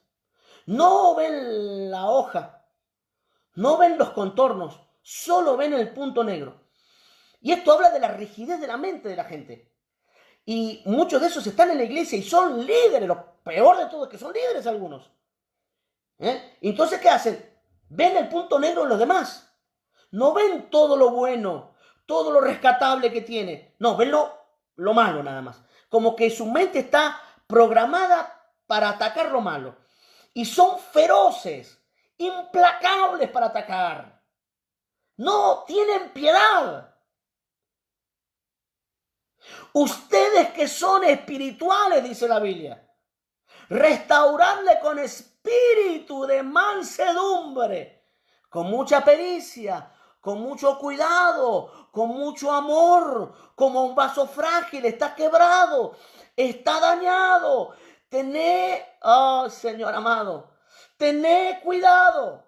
No ven la hoja. No ven los contornos. Solo ven el punto negro. Y esto habla de la rigidez de la mente de la gente. Y muchos de esos están en la iglesia y son líderes. Lo peor de todo es que son líderes algunos. Entonces, ¿qué hacen? Ven el punto negro en los demás. No ven todo lo bueno, todo lo rescatable que tiene. No, ven lo malo nada más. Como que su mente está programada para atacar lo malo. Y son feroces, implacables para atacar. No tienen piedad. Ustedes que son espirituales, dice la Biblia, restauradle con espíritu de mansedumbre, con mucha pericia, con mucho cuidado, con mucho amor, como un vaso frágil, está quebrado, está dañado. Tené, oh Señor amado, tené cuidado.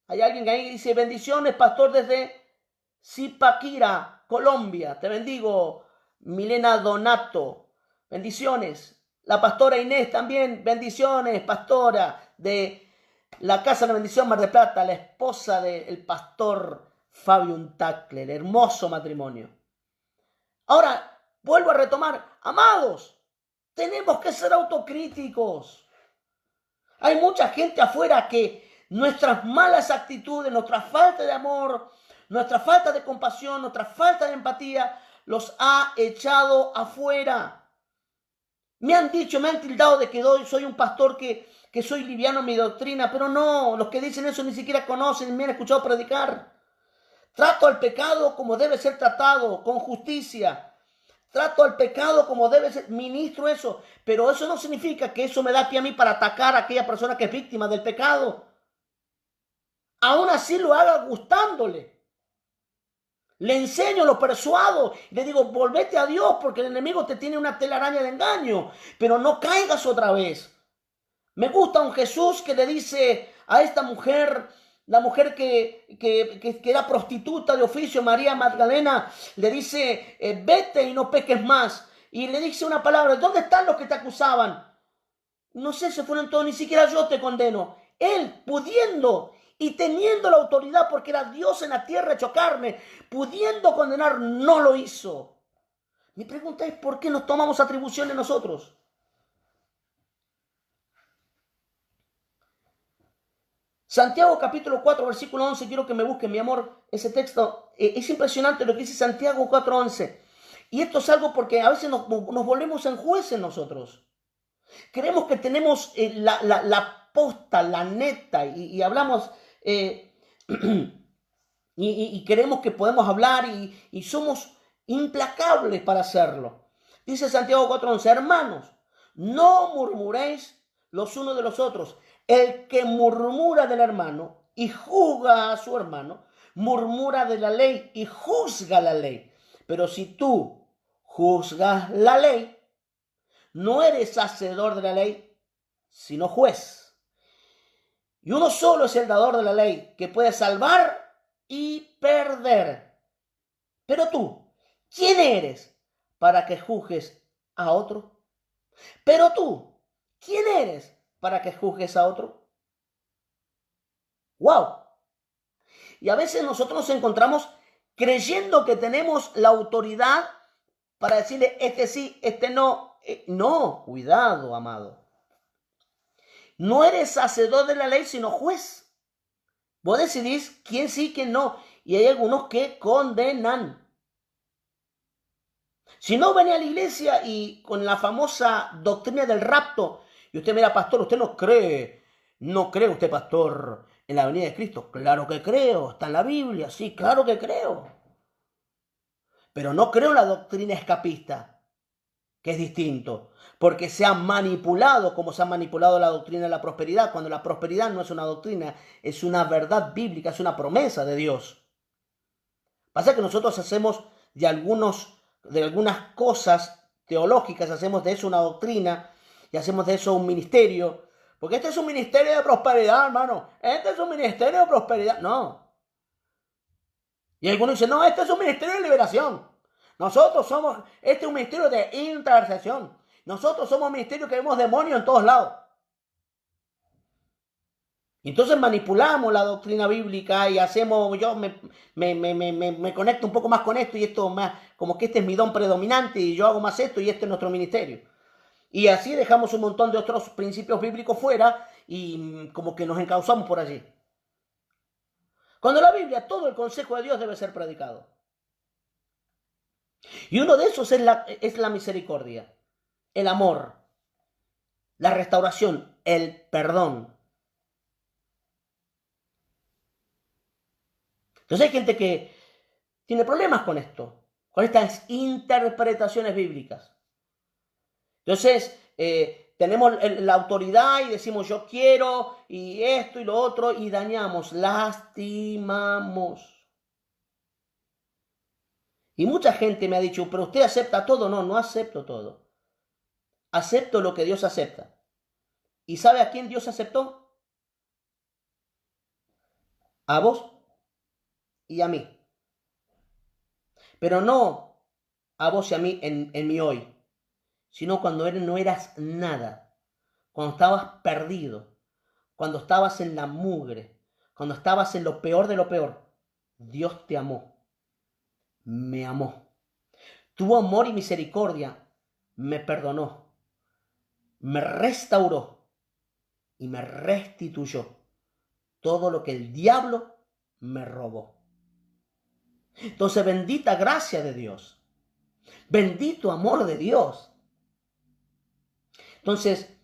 Hay alguien que ahí dice, bendiciones, pastor, desde Zipaquira, Colombia. Te bendigo, Milena Donato. Bendiciones. La pastora Inés también, bendiciones, pastora de la Casa de la Bendición Mar del Plata, la esposa del pastor Fabio Untacler. Hermoso matrimonio. Ahora, vuelvo a retomar. Amados, tenemos que ser autocríticos. Hay mucha gente afuera que nuestras malas actitudes, nuestra falta de amor, nuestra falta de compasión, nuestra falta de empatía, los ha echado afuera. Me han dicho, me han tildado de que soy un pastor que soy liviano en mi doctrina, pero no, los que dicen eso ni siquiera conocen, me han escuchado predicar. Trato al pecado como debe ser tratado, con justicia. Trato al pecado como debe ser, ministro eso, pero eso no significa que eso me da pie a mí para atacar a aquella persona que es víctima del pecado. Aún así lo haga gustándole. Le enseño, lo persuado, le digo, volvete a Dios porque el enemigo te tiene una telaraña de engaño, pero no caigas otra vez. Me gusta un Jesús que le dice a esta mujer, la mujer que era prostituta de oficio, María Magdalena, le dice, vete y no peques más. Y le dice una palabra, ¿dónde están los que te acusaban? No sé, se fueron todos, ni siquiera yo te condeno. Él, pudiendo y teniendo la autoridad, porque era Dios en la tierra hecho carne, pudiendo condenar, no lo hizo. Mi pregunta es, ¿por qué nos tomamos atribuciones nosotros? Santiago capítulo 4, versículo 11, quiero que me busquen, mi amor, ese texto. Es impresionante lo que dice Santiago 4, 11. Y esto es algo porque a veces nos volvemos en jueces nosotros. Creemos que tenemos la posta, la neta, y hablamos, y creemos que podemos hablar y somos implacables para hacerlo. Dice Santiago 4, 11, hermanos, no murmuréis los unos de los otros. El que murmura del hermano y juzga a su hermano, murmura de la ley y juzga la ley. Pero si tú juzgas la ley, no eres hacedor de la ley, sino juez. Y uno solo es el dador de la ley, que puede salvar y perder. Pero tú, ¿quién eres para que juzgues a otro? Pero tú, ¿quién eres para que juzgues a otro? ¡Wow! Y a veces nosotros nos encontramos creyendo que tenemos la autoridad para decirle, este sí, este no. No, cuidado, amado. No eres hacedor de la ley, sino juez. Vos decidís quién sí, quién no. Y hay algunos que condenan. Si no venía a la iglesia y con la famosa doctrina del rapto, y usted mira, pastor, usted no cree usted, pastor, en la venida de Cristo. Claro que creo, está en la Biblia, sí, claro que creo. Pero no creo en la doctrina escapista, que es distinto, porque se ha manipulado como se ha manipulado la doctrina de la prosperidad, cuando la prosperidad no es una doctrina, es una verdad bíblica, es una promesa de Dios. Pasa que nosotros hacemos de algunas cosas teológicas, hacemos de eso una doctrina y hacemos de eso un ministerio, porque este es un ministerio de prosperidad, hermano, este es un ministerio de prosperidad, no. Y algunos dicen, no, este es un ministerio de liberación. Este es un ministerio de intercesión. Nosotros somos un ministerio que vemos demonios en todos lados. Entonces manipulamos la doctrina bíblica y hacemos, yo me conecto un poco más con esto y esto más, como que este es mi don predominante y yo hago más esto y este es nuestro ministerio. Y así dejamos un montón de otros principios bíblicos fuera y como que nos encauzamos por allí. Cuando la Biblia, todo el consejo de Dios debe ser predicado. Y uno de esos es la misericordia, el amor, la restauración, el perdón. Entonces hay gente que tiene problemas con esto, con estas interpretaciones bíblicas. Entonces tenemos la autoridad y decimos yo quiero y esto y lo otro y dañamos, lastimamos. Y mucha gente me ha dicho, pero usted acepta todo. No, no acepto todo. Acepto lo que Dios acepta. ¿Y sabe a quién Dios aceptó? A vos y a mí. Pero no a vos y a mí en mi hoy, sino cuando no eras nada, cuando estabas perdido, cuando estabas en la mugre, cuando estabas en lo peor de lo peor. Dios te amó, me amó. Tuvo amor y misericordia, me perdonó, me restauró y me restituyó todo lo que el diablo me robó. Entonces, bendita gracia de Dios, bendito amor de Dios. Entonces,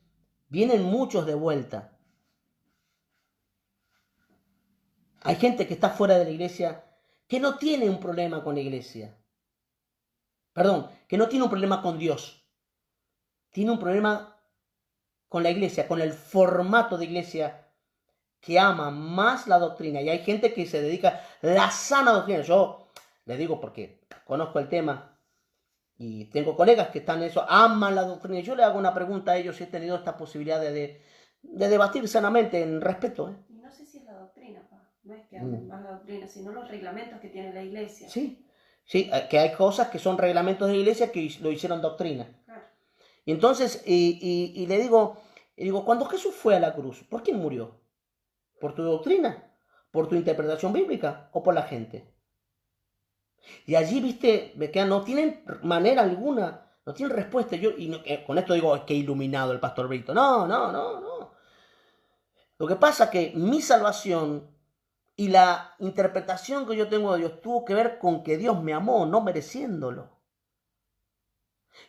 vienen muchos de vuelta. Hay gente que está fuera de la iglesia que no tiene un problema con la iglesia. Perdón, que no tiene un problema con Dios. Tiene un problema con la iglesia, con el formato de iglesia que ama más la doctrina. Y hay gente que se dedica a la sana doctrina. Yo le digo porque conozco el tema y tengo colegas que están en eso, aman la doctrina. Yo le hago una pregunta a ellos si he tenido esta posibilidad de debatir sanamente en respeto. Y no sé si es la doctrina, pa. No es que amen más la doctrina, sino los reglamentos que tiene la iglesia. Sí, sí, que hay cosas que son reglamentos de la iglesia que lo hicieron doctrina. Claro. Y entonces, le digo, cuando Jesús fue a la cruz, ¿por quién murió? ¿Por tu doctrina? ¿Por tu interpretación bíblica? ¿O por la gente? Y allí, viste, no tienen manera alguna, no tienen respuesta. Con esto digo que iluminado el pastor Brito. No, no, no, no. Lo que pasa es que mi salvación y la interpretación que yo tengo de Dios tuvo que ver con que Dios me amó, no mereciéndolo.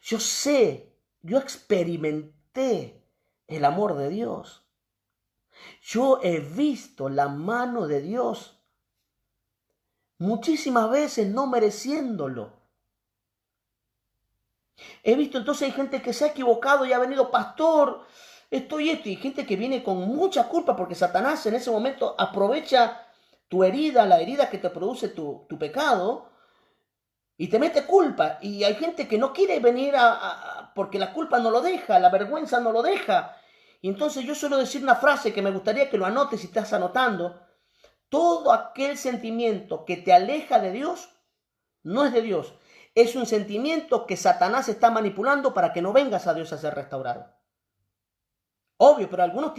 Yo sé, yo experimenté el amor de Dios. Yo he visto la mano de Dios muchísimas veces no mereciéndolo. He visto entonces hay gente que se ha equivocado y ha venido, pastor, esto y esto, y gente que viene con mucha culpa porque Satanás en ese momento aprovecha tu herida, la herida que te produce tu pecado, y te mete culpa. Y hay gente que no quiere venir porque la culpa no lo deja, la vergüenza no lo deja. Y entonces yo suelo decir una frase que me gustaría que lo anotes si estás anotando. Todo aquel sentimiento que te aleja de Dios no es de Dios. Es un sentimiento que Satanás está manipulando para que no vengas a Dios a ser restaurado. Obvio, pero algunos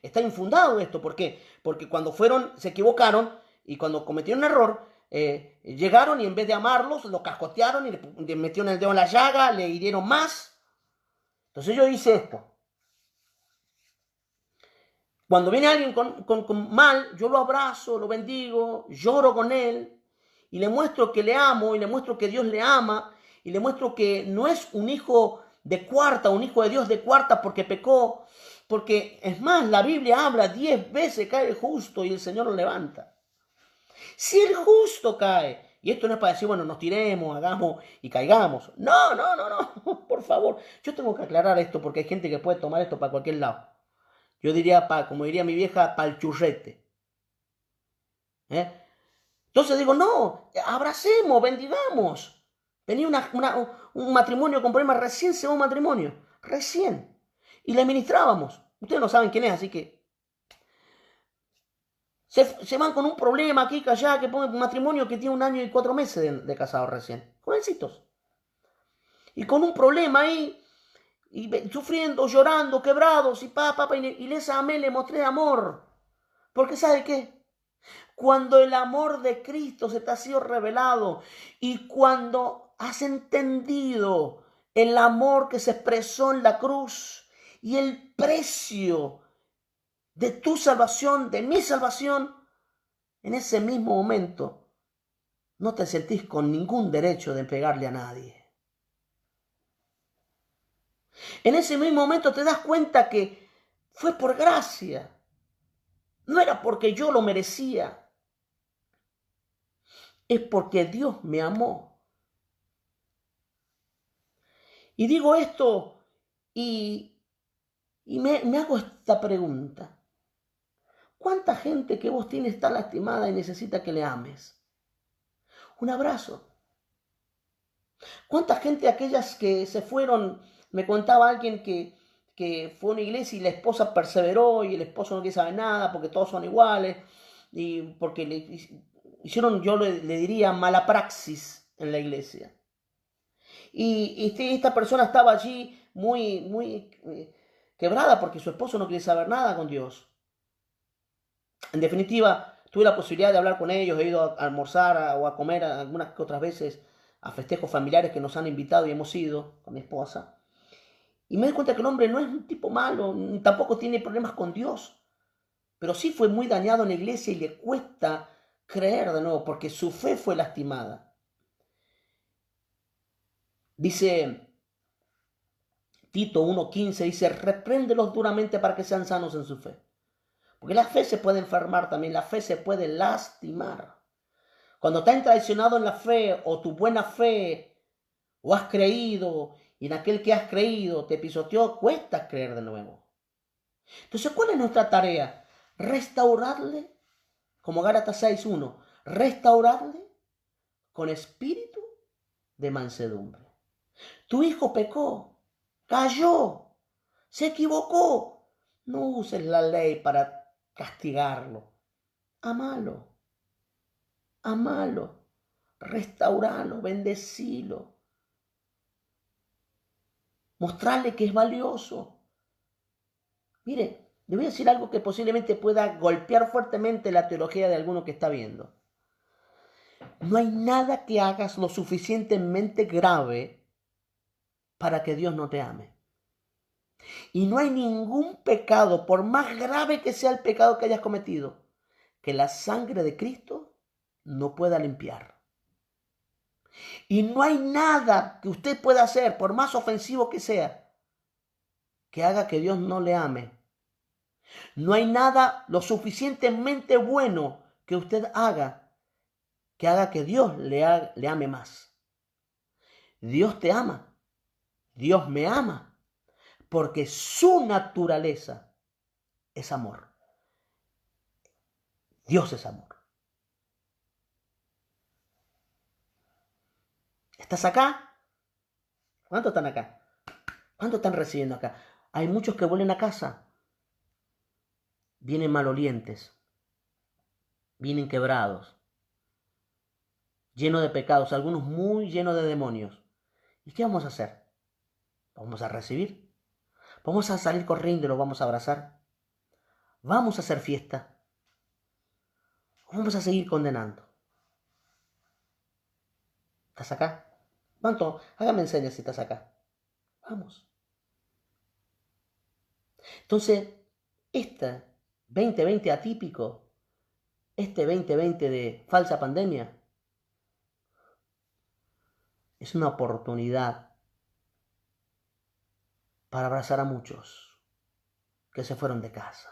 está infundado esto. ¿Por qué? Porque cuando se equivocaron y cuando cometieron un error, llegaron y en vez de amarlos, lo cascotearon y le metieron el dedo en la llaga, le hirieron más. Entonces yo hice esto. Cuando viene alguien con mal, yo lo abrazo, lo bendigo, lloro con él y le muestro que le amo y le muestro que Dios le ama y le muestro que no es un hijo de cuarta, un hijo de Dios de cuarta porque pecó, porque es más, la Biblia habla 10 veces cae el justo y el Señor lo levanta. Si el justo cae, y esto no es para decir, bueno, nos tiremos, hagamos y caigamos. No, no, no, no, por favor. Yo tengo que aclarar esto porque hay gente que puede tomar esto para cualquier lado. Yo diría, como diría mi vieja, pa'l churrete. Entonces digo, no, abracemos, bendigamos. Tenía un matrimonio con problemas, recién se va un matrimonio, recién. Y le ministrábamos. Ustedes no saben quién es, así que se van con un problema aquí, allá, que pone un matrimonio que tiene 1 año y 4 meses de casado recién. Jovencitos. Y con un problema ahí, y sufriendo, llorando, quebrados, y y les amé, le mostré amor. Porque ¿sabe qué? Cuando el amor de Cristo se te ha sido revelado y cuando has entendido el amor que se expresó en la cruz y el precio de tu salvación, de mi salvación, en ese mismo momento no te sentís con ningún derecho de pegarle a nadie. En ese mismo momento te das cuenta que fue por gracia. No era porque yo lo merecía. Es porque Dios me amó. Y digo esto y Y me hago esta pregunta. ¿Cuánta gente que vos tienes está lastimada y necesita que le ames? Un abrazo. ¿Cuánta gente, aquellas que se fueron, me contaba alguien que fue a una iglesia y la esposa perseveró y el esposo no quiere saber nada porque todos son iguales y porque le hicieron, yo le diría, mala praxis en la iglesia? Y esta persona estaba allí muy quebrada porque su esposo no quiere saber nada con Dios. En definitiva, tuve la posibilidad de hablar con ellos, he ido a almorzar o a comer algunas que otras veces a festejos familiares que nos han invitado y hemos ido con mi esposa. Y me doy cuenta que el hombre no es un tipo malo, ni tampoco tiene problemas con Dios, pero sí fue muy dañado en la iglesia y le cuesta creer de nuevo porque su fe fue lastimada. Dice Tito 1:15, dice, repréndelos duramente para que sean sanos en su fe. Porque la fe se puede enfermar también, la fe se puede lastimar. Cuando te han traicionado en la fe o tu buena fe, o has creído y en aquel que has creído te pisoteó, cuesta creer de nuevo. Entonces, ¿cuál es nuestra tarea? Restaurarle, como Gálatas 6:1, restaurarle con espíritu de mansedumbre. Tu hijo pecó, cayó, se equivocó. No uses la ley para castigarlo. Amalo, amalo, restauralo, bendecilo. Mostrarle que es valioso. Mire, le voy a decir algo que posiblemente pueda golpear fuertemente la teología de alguno que está viendo. No hay nada que hagas lo suficientemente grave para que Dios no te ame. Y no hay ningún pecado, por más grave que sea el pecado que hayas cometido, que la sangre de Cristo no pueda limpiar. Y no hay nada que usted pueda hacer, por más ofensivo que sea, que haga que Dios no le ame. No hay nada lo suficientemente bueno que usted haga que Dios le ame más. Dios te ama. Dios me ama. Porque su naturaleza es amor. Dios es amor. ¿Estás acá? ¿Cuántos están acá? ¿Cuántos están recibiendo acá? Hay muchos que vuelven a casa. Vienen malolientes. Vienen quebrados. Llenos de pecados. Algunos muy llenos de demonios. ¿Y qué vamos a hacer? ¿Vamos a recibir? ¿Vamos a salir corriendo y los vamos a abrazar? ¿Vamos a hacer fiesta? ¿O vamos a seguir condenando? ¿Estás acá? ¿Cuánto? Hágame enseñas si estás acá. Vamos. Entonces, este 2020 atípico, este 2020 de falsa pandemia, es una oportunidad para abrazar a muchos que se fueron de casa.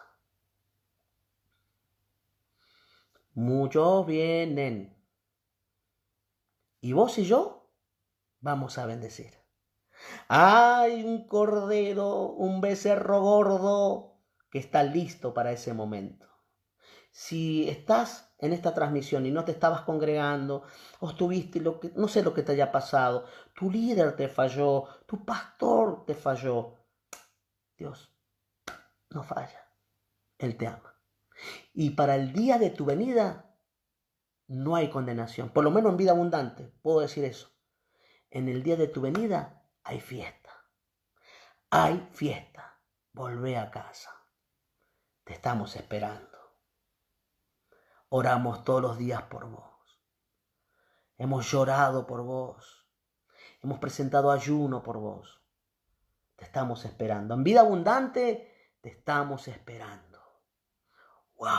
Muchos vienen. Y vos y yo vamos a bendecir. Hay un cordero, un becerro gordo que está listo para ese momento. Si estás en esta transmisión y no te estabas congregando, o estuviste, no sé lo que te haya pasado, tu líder te falló, tu pastor te falló, Dios no falla, Él te ama. Y para el día de tu venida no hay condenación, por lo menos en vida abundante, puedo decir eso. En el día de tu venida hay fiesta, hay fiesta, volvé a casa, te estamos esperando. Oramos todos los días por vos. Hemos llorado por vos. Hemos presentado ayuno por vos. Te estamos esperando. En vida abundante te estamos esperando. ¡Wow!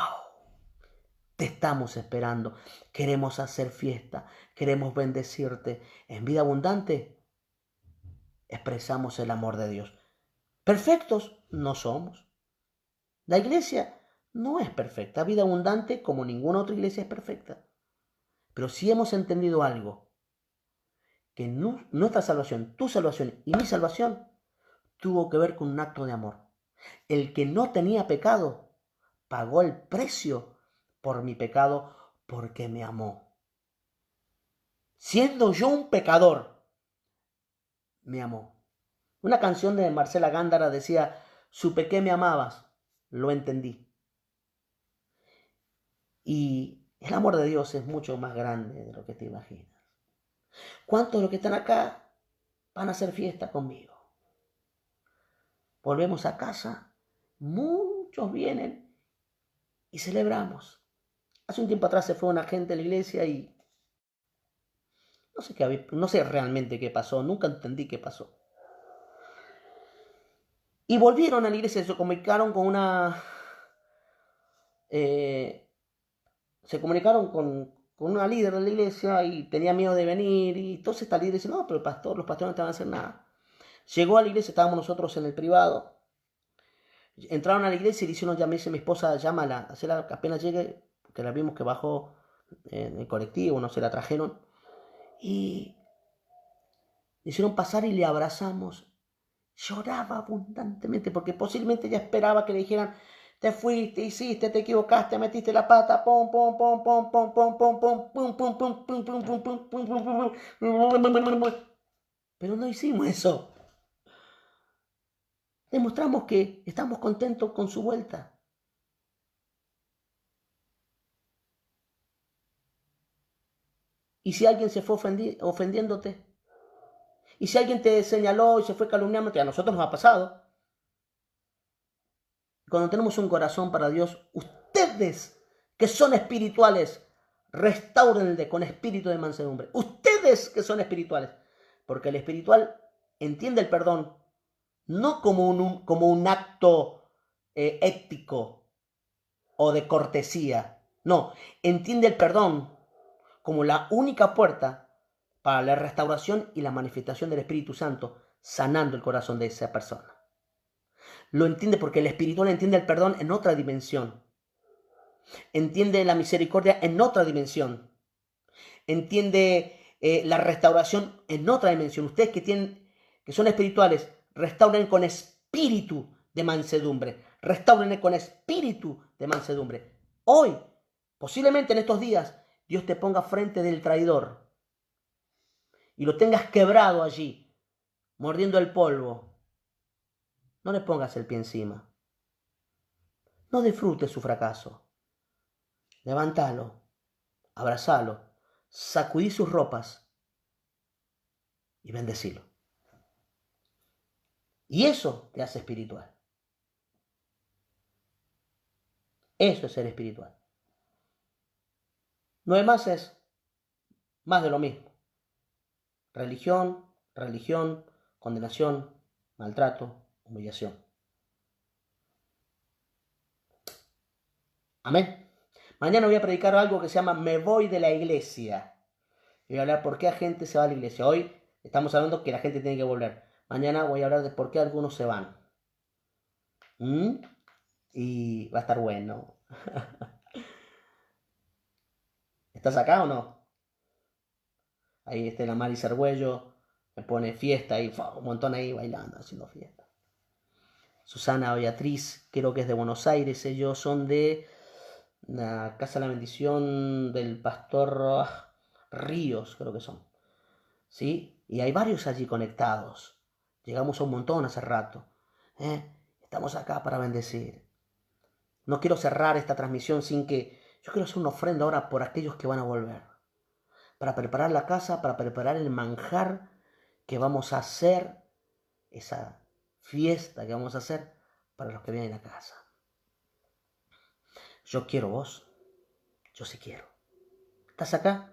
Te estamos esperando. Queremos hacer fiesta. Queremos bendecirte. En vida abundante expresamos el amor de Dios. Perfectos no somos. La iglesia no es perfecta. Vida abundante, como ninguna otra iglesia, es perfecta. Pero sí hemos entendido algo, que nuestra salvación, tu salvación y mi salvación tuvo que ver con un acto de amor. El que no tenía pecado pagó el precio por mi pecado porque me amó. Siendo yo un pecador, me amó. Una canción de Marcela Gándara decía, supe que me amabas, lo entendí. Y el amor de Dios es mucho más grande de lo que te imaginas. ¿Cuántos de los que están acá van a hacer fiesta conmigo? Volvemos a casa, muchos vienen y celebramos. Hace un tiempo atrás se fue una gente a la iglesia y no sé realmente qué pasó, nunca entendí qué pasó. Y volvieron a la iglesia, se comunicaron con una líder de la iglesia y tenía miedo de venir. Y entonces esta líder dice, no, pero los pastores no te van a hacer nada. Llegó a la iglesia, estábamos nosotros en el privado. Entraron a la iglesia y le hicieron, ya me dice mi esposa, llámala, apenas llegue, que la vimos que bajó en el colectivo, no se la trajeron. Y le hicieron pasar y le abrazamos. Lloraba abundantemente porque posiblemente ella esperaba que le dijeran, te fuiste, hiciste, te equivocaste, metiste la pata, pum, pum, pum, pum, pum, pum, pum, pum, pum, pum, pum, pum, pum, pum, pum, pum, pum, pum. Pero no hicimos eso. Demostramos que estamos contentos con su vuelta. Y si alguien se fue ofendiéndote, y si alguien te señaló y se fue calumniándote, a nosotros nos ha pasado. Cuando tenemos un corazón para Dios, ustedes que son espirituales, restáurenle con espíritu de mansedumbre. Ustedes que son espirituales, porque el espiritual entiende el perdón no como un acto ético o de cortesía. No, entiende el perdón como la única puerta para la restauración y la manifestación del Espíritu Santo, sanando el corazón de esa persona. Lo entiende porque el espiritual entiende el perdón en otra dimensión. Entiende la misericordia en otra dimensión. Entiende la restauración en otra dimensión. Ustedes que son espirituales, restauren con espíritu de mansedumbre. Restauren con espíritu de mansedumbre. Hoy, posiblemente en estos días, Dios te ponga frente del traidor y lo tengas quebrado allí, mordiendo el polvo. No le pongas el pie encima. No disfrutes su fracaso. Levántalo, abrazalo, sacudí sus ropas y bendecilo. Y eso te hace espiritual. Eso es ser espiritual. Lo demás es más de lo mismo. Religión, condenación, maltrato, humillación. Amén. Mañana voy a predicar algo que se llama Me voy de la iglesia. Y voy a hablar por qué la gente se va a la iglesia. Hoy estamos hablando que la gente tiene que volver. Mañana voy a hablar de por qué algunos se van. Y va a estar bueno. ¿Estás acá o no? Ahí está la Mari Sargüello, me pone fiesta ahí, un montón ahí bailando, haciendo fiesta. Susana Beatriz, creo que es de Buenos Aires, ellos son de la Casa de la Bendición del Pastor Ríos, creo que son. ¿Sí? Y hay varios allí conectados. Llegamos a un montón hace rato. Estamos acá para bendecir. No quiero cerrar esta transmisión sin que... Yo quiero hacer una ofrenda ahora por aquellos que van a volver. Para preparar la casa, para preparar el manjar que vamos a hacer, esa fiesta que vamos a hacer para los que vienen a casa. Yo quiero vos, yo sí quiero. ¿Estás acá?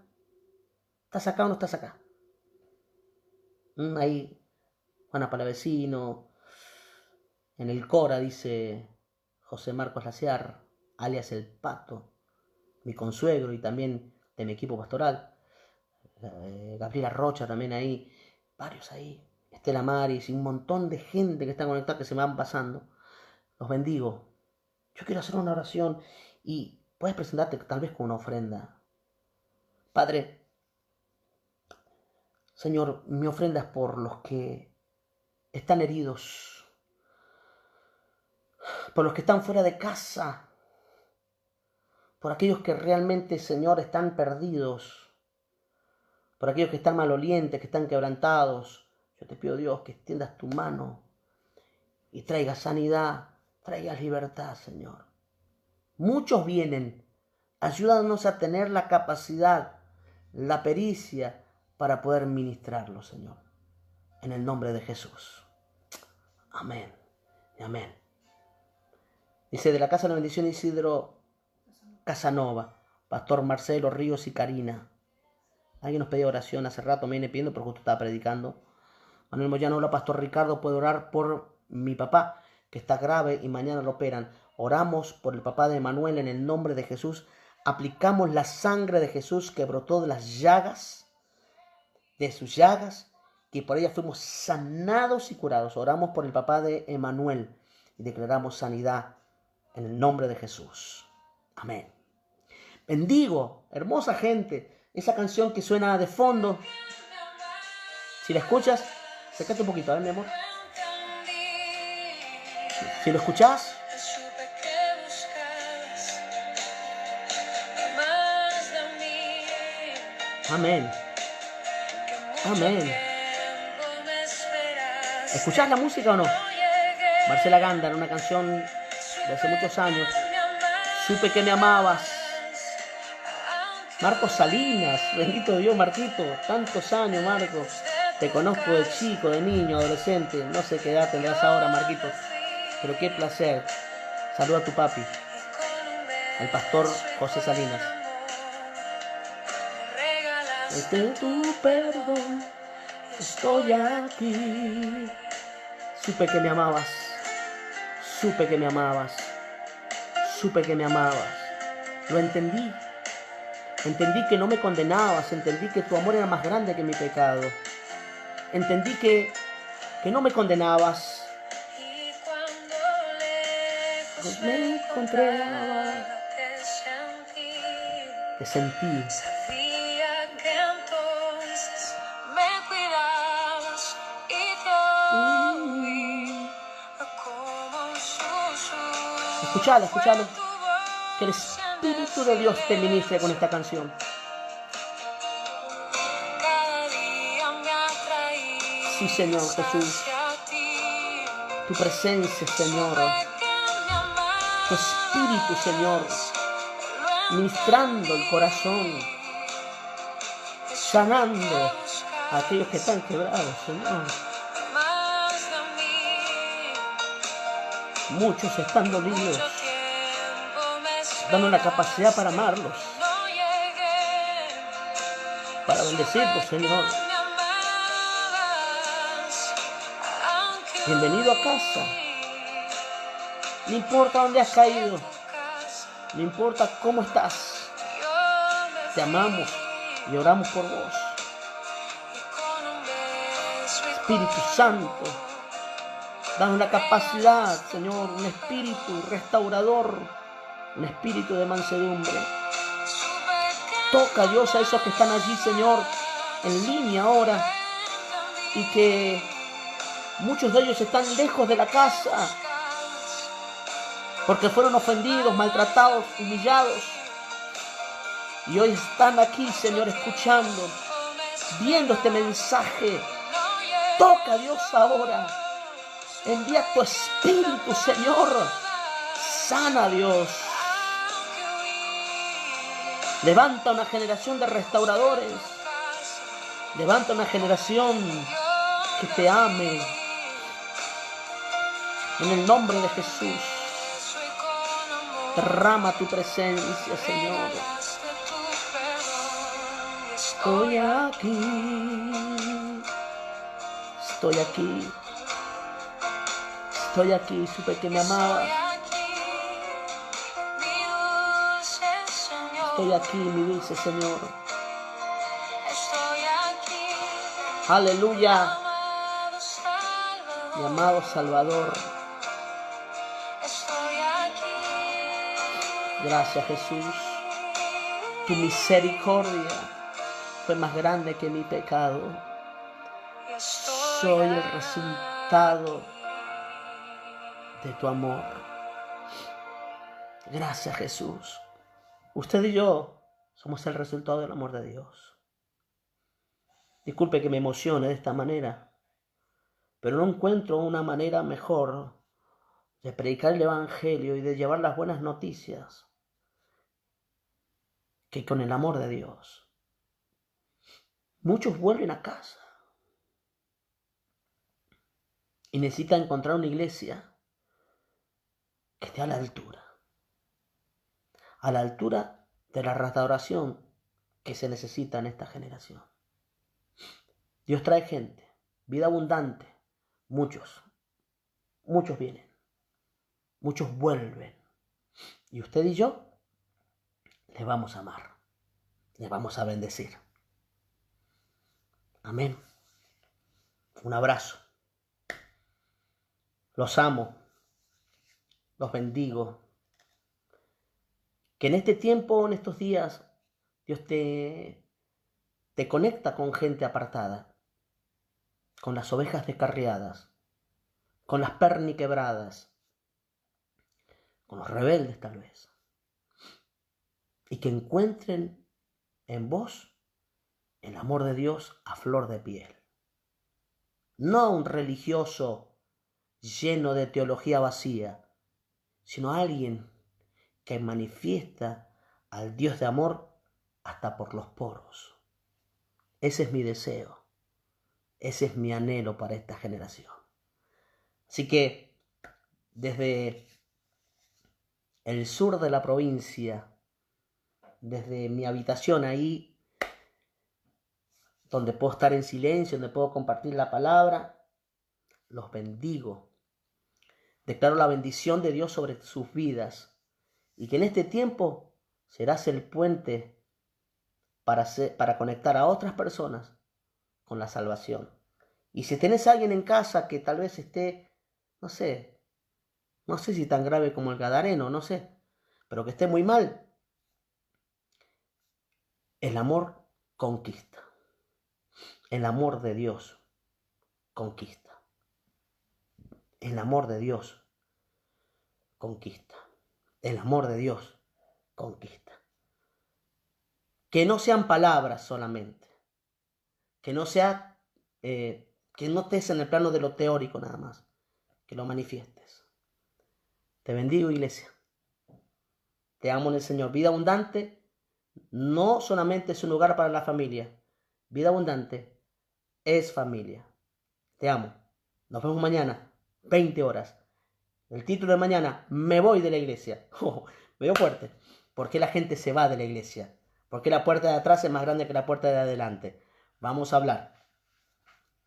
¿Estás acá o no estás acá? Ahí, Juana Palavecino, en el Cora dice José Marcos Laciar, alias El Pato, mi consuegro y también de mi equipo pastoral. Gabriela Rocha también ahí, varios ahí, Estela Maris y un montón de gente que está conectada que se me van pasando. Los bendigo. Yo quiero hacer una oración y puedes presentarte tal vez con una ofrenda. Padre, Señor, mi ofrenda es por los que están heridos, por los que están fuera de casa, por aquellos que realmente, Señor, están perdidos, por aquellos que están malolientes, que están quebrantados. Yo te pido, Dios, que extiendas tu mano y traigas sanidad, traigas libertad, Señor. Muchos vienen, ayúdanos a tener la capacidad, la pericia para poder ministrarlo, Señor. En el nombre de Jesús. Amén y amén. Dice, de la Casa de la Bendición, Isidro Casanova, Pastor Marcelo Ríos y Karina. Alguien nos pedía oración hace rato, me viene pidiendo, pero justo estaba predicando. Manuel Moyano, hola, Pastor Ricardo, ¿puedo orar por mi papá, que está grave y mañana lo operan? Oramos por el papá de Manuel en el nombre de Jesús. Aplicamos la sangre de Jesús que brotó de las llagas, de sus llagas, que por ella fuimos sanados y curados. Oramos por el papá de Emanuel y declaramos sanidad en el nombre de Jesús. Amén. Bendigo, hermosa gente, esa canción que suena de fondo. Si la escuchas, acércate un poquito, a ver, mi amor. Si lo escuchás, amén. Amén. ¿Escuchás la música o no? Marcela Gándara, una canción de hace muchos años. Supe que me amabas. Marcos Salinas, bendito Dios, Marquito, tantos años, Marcos. Te conozco de chico, de niño, adolescente. No sé qué edad tendrás ahora, Marquito. Pero qué placer. Saluda a tu papi, al pastor José Salinas. Desde tu perdón estoy aquí. Supe que me amabas. Supe que me amabas. Supe que me amabas. Lo entendí. Entendí que no me condenabas. Entendí que tu amor era más grande que mi pecado. Entendí que no me condenabas. Me encontraba. Te sentí. Escuchalo, escuchalo. Que el Espíritu de Dios te ministre con esta canción. Sí, Señor Jesús. Tu presencia, Señor. Tu Espíritu, Señor. Ministrando el corazón. Sanando a aquellos que están quebrados, Señor. Muchos están dolidos. Danos la capacidad para amarlos. Para bendecirlos, Señor. Bienvenido a casa. No importa dónde has caído. No importa cómo estás. Te amamos y oramos por vos. Espíritu Santo, danos la capacidad, Señor, un espíritu restaurador, un espíritu de mansedumbre. Toca, Dios, a esos que están allí, Señor, en línea ahora, y que muchos de ellos están lejos de la casa porque fueron ofendidos, maltratados, humillados, y hoy están aquí, Señor, escuchando, viendo este mensaje. Toca, Dios, ahora. Envía tu Espíritu, Señor. Sana, Dios. Levanta una generación de restauradores. Levanta una generación que te ame. En el nombre de Jesús. Derrama tu presencia, Señor. Estoy aquí. Estoy aquí. Estoy aquí. Supe que me amabas. Estoy aquí, mi dulce Señor. Aleluya. Mi amado Salvador. Gracias, Jesús. Tu misericordia fue más grande que mi pecado. Soy el resultado de tu amor. Gracias, Jesús. Usted y yo somos el resultado del amor de Dios. Disculpe que me emocione de esta manera, pero no encuentro una manera mejor de predicar el Evangelio y de llevar las buenas noticias que con el amor de Dios. Muchos vuelven a casa y necesitan encontrar una iglesia que esté a la altura de la restauración que se necesita en esta generación. Dios trae gente, vida abundante, muchos vienen, muchos vuelven. Y usted y yo les vamos a amar, les vamos a bendecir. Amén. Un abrazo. Los amo, los bendigo. Que en este tiempo, en estos días, Dios te conecta con gente apartada, con las ovejas descarriadas, con las perniquebradas, con los rebeldes tal vez. Y que encuentren en vos el amor de Dios a flor de piel. No un religioso lleno de teología vacía, sino alguien que manifiesta al Dios de amor hasta por los poros. Ese es mi deseo, ese es mi anhelo para esta generación. Así que desde el sur de la provincia, desde mi habitación ahí, donde puedo estar en silencio, donde puedo compartir la palabra, los bendigo. Declaro la bendición de Dios sobre sus vidas y que en este tiempo serás el puente para conectar a otras personas con la salvación. Y si tenés a alguien en casa que tal vez esté, no sé si tan grave como el Gadareno, no sé, pero que esté muy mal, el amor conquista. El amor de Dios conquista. El amor de Dios conquista. El amor de Dios conquista. Que no sean palabras solamente. Que no estés en el plano de lo teórico nada más. Que lo manifiestes. Te bendigo, iglesia. Te amo en el Señor. Vida abundante no solamente es un lugar para la familia. Vida abundante es familia. Te amo. Nos vemos mañana, 20 horas. El título de mañana, me voy de la iglesia. Me dio fuerte. ¿Por qué la gente se va de la iglesia? ¿Por qué la puerta de atrás es más grande que la puerta de adelante? Vamos a hablar.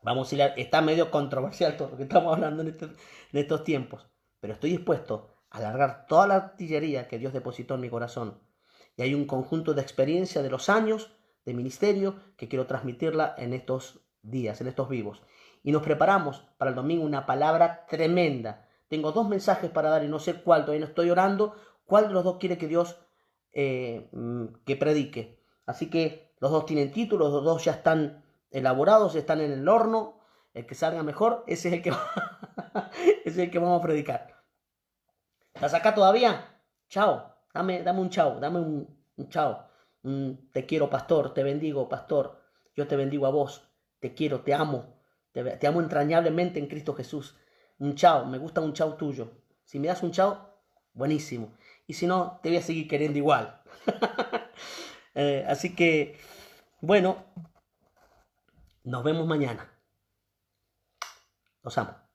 Vamos a ir está medio controversial todo lo que estamos hablando en estos tiempos. Pero estoy dispuesto a alargar toda la artillería que Dios depositó en mi corazón. Y hay un conjunto de experiencia de los años de ministerio que quiero transmitirla en estos días, en estos vivos. Y nos preparamos para el domingo una palabra tremenda. Tengo 2 mensajes para dar y no sé cuál, todavía no estoy orando. ¿Cuál de los 2 quiere que Dios que predique? Así que los 2 tienen títulos, los 2 ya están elaborados, están en el horno. El que salga mejor, ese es el que, ese es el que vamos a predicar. ¿Estás acá todavía? Chao. Dame un chao, dame un chao. Te quiero, pastor, te bendigo, pastor. Yo te bendigo a vos. Te quiero, te amo. Te amo entrañablemente en Cristo Jesús. Un chao, me gusta un chao tuyo. Si me das un chao, buenísimo. Y si no, te voy a seguir queriendo igual. Así que, bueno, nos vemos mañana. Los amo.